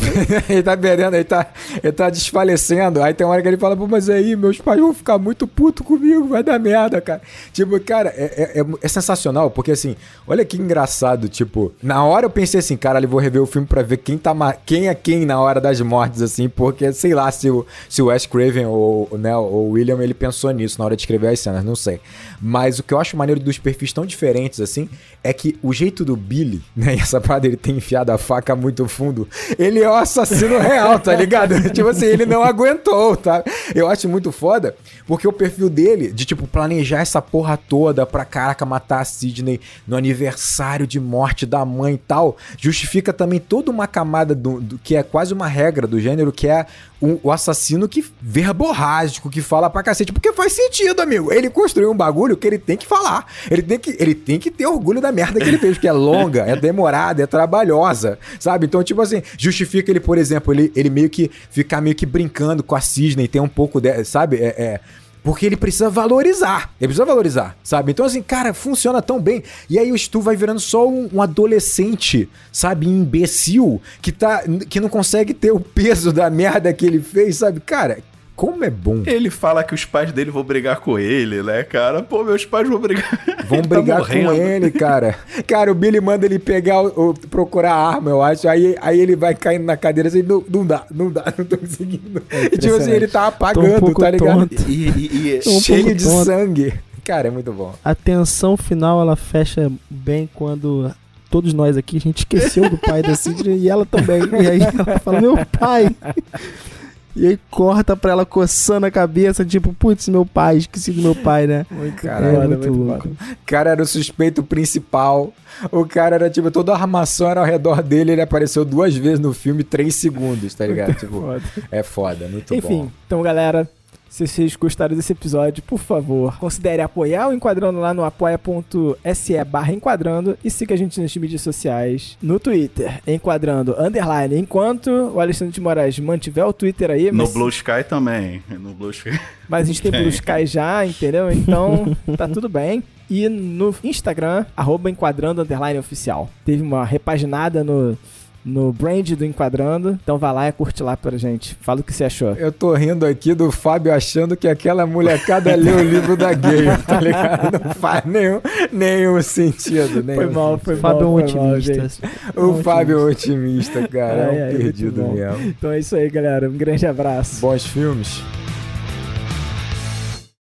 Ele tá perdendo, ele tá desfalecendo. Aí tem uma hora que ele fala, pô, mas aí meus pais vão ficar muito putos comigo, vai dar merda, cara. Tipo, cara, é sensacional, porque assim, olha que engraçado, tipo, na hora eu pensei assim, cara, eu vou rever o filme pra ver quem é quem na hora das mortes, assim, porque, sei lá, se o Wes Craven ou o William, ele pensou nisso na hora de escrever as cenas, não sei. Mas o que eu acho maneiro dos perfis tão diferentes, assim, é que o jeito do Billy, né, e essa parada ele tem enfiado a faca muito fundo, ele é o assassino real, tá ligado? Tipo assim, ele não aguentou, tá? Eu acho muito foda, porque o perfil dele, de tipo, planejar essa porra toda pra, caraca, matar a Sidney no aniversário de morte da mãe e tal, justifica também toda uma camada do que é quase uma regra do gênero, que é o assassino que verborrágico, que fala pra cacete, porque faz sentido, amigo. Ele construiu um bagulho que ele tem que falar. Ele tem que ter orgulho da merda que ele fez, porque é longa, é demorada, é trabalhosa, sabe? Então, tipo assim, justifica ele, por exemplo, ele meio que ficar meio que brincando com a Sidney, tem um pouco de, sabe? Porque ele precisa valorizar. Ele precisa valorizar, sabe? Então, assim, cara, funciona tão bem. E aí o Stu vai virando só um adolescente, sabe? Imbecil, que não consegue ter o peso da merda que ele fez, sabe? Cara, como é bom. Ele fala que os pais dele vão brigar com ele, né, cara? Pô, meus pais vão brigar. Vão brigar com ele, cara. Cara, o Billy manda ele procurar a arma, eu acho. Aí ele vai caindo na cadeira assim, não dá, não tô conseguindo. E tipo assim, ele tá apagando, tá ligado? E cheio de sangue. Cara, é muito bom. A tensão final, ela fecha bem quando todos nós aqui, a gente esqueceu do pai da Sidney e ela também. E aí ela fala, meu pai. E aí corta pra ela coçando a cabeça, tipo, putz, meu pai, esqueci do meu pai, né? Muito Caralho, foda, muito muito louco. foda. O cara era o suspeito principal. O cara era, tipo, toda a armação era ao redor dele. Ele apareceu 2 vezes no filme, 3 segundos, tá ligado? Tipo, Foda. é foda, muito bom. Enfim, então galera, se vocês gostaram desse episódio, por favor, considere apoiar o Enquadrando lá no apoia.se/enquadrando e siga a gente nas mídias sociais, no Twitter, Enquadrando _ enquanto o Alexandre de Moraes mantiver o Twitter aí, No mas, Blue Sky também. No Blue Sky. mas a gente tem Blue Sky já, entendeu? Então, tá tudo bem. E no Instagram, @enquadrando _oficial. Teve uma repaginada no brand do Enquadrando, então vai lá e curte lá pra gente. Fala o que você achou. Eu tô rindo aqui do Fábio achando que aquela molecada leu o livro da gay, tá ligado? Não faz nenhum sentido. Foi mal, foi Fábio é um mal, foi mal, otimista. gente. O Fábio é um otimista, cara. Ai, É ai, um muito perdido bom. mesmo. Então é isso aí, galera. Um grande abraço. Bons filmes.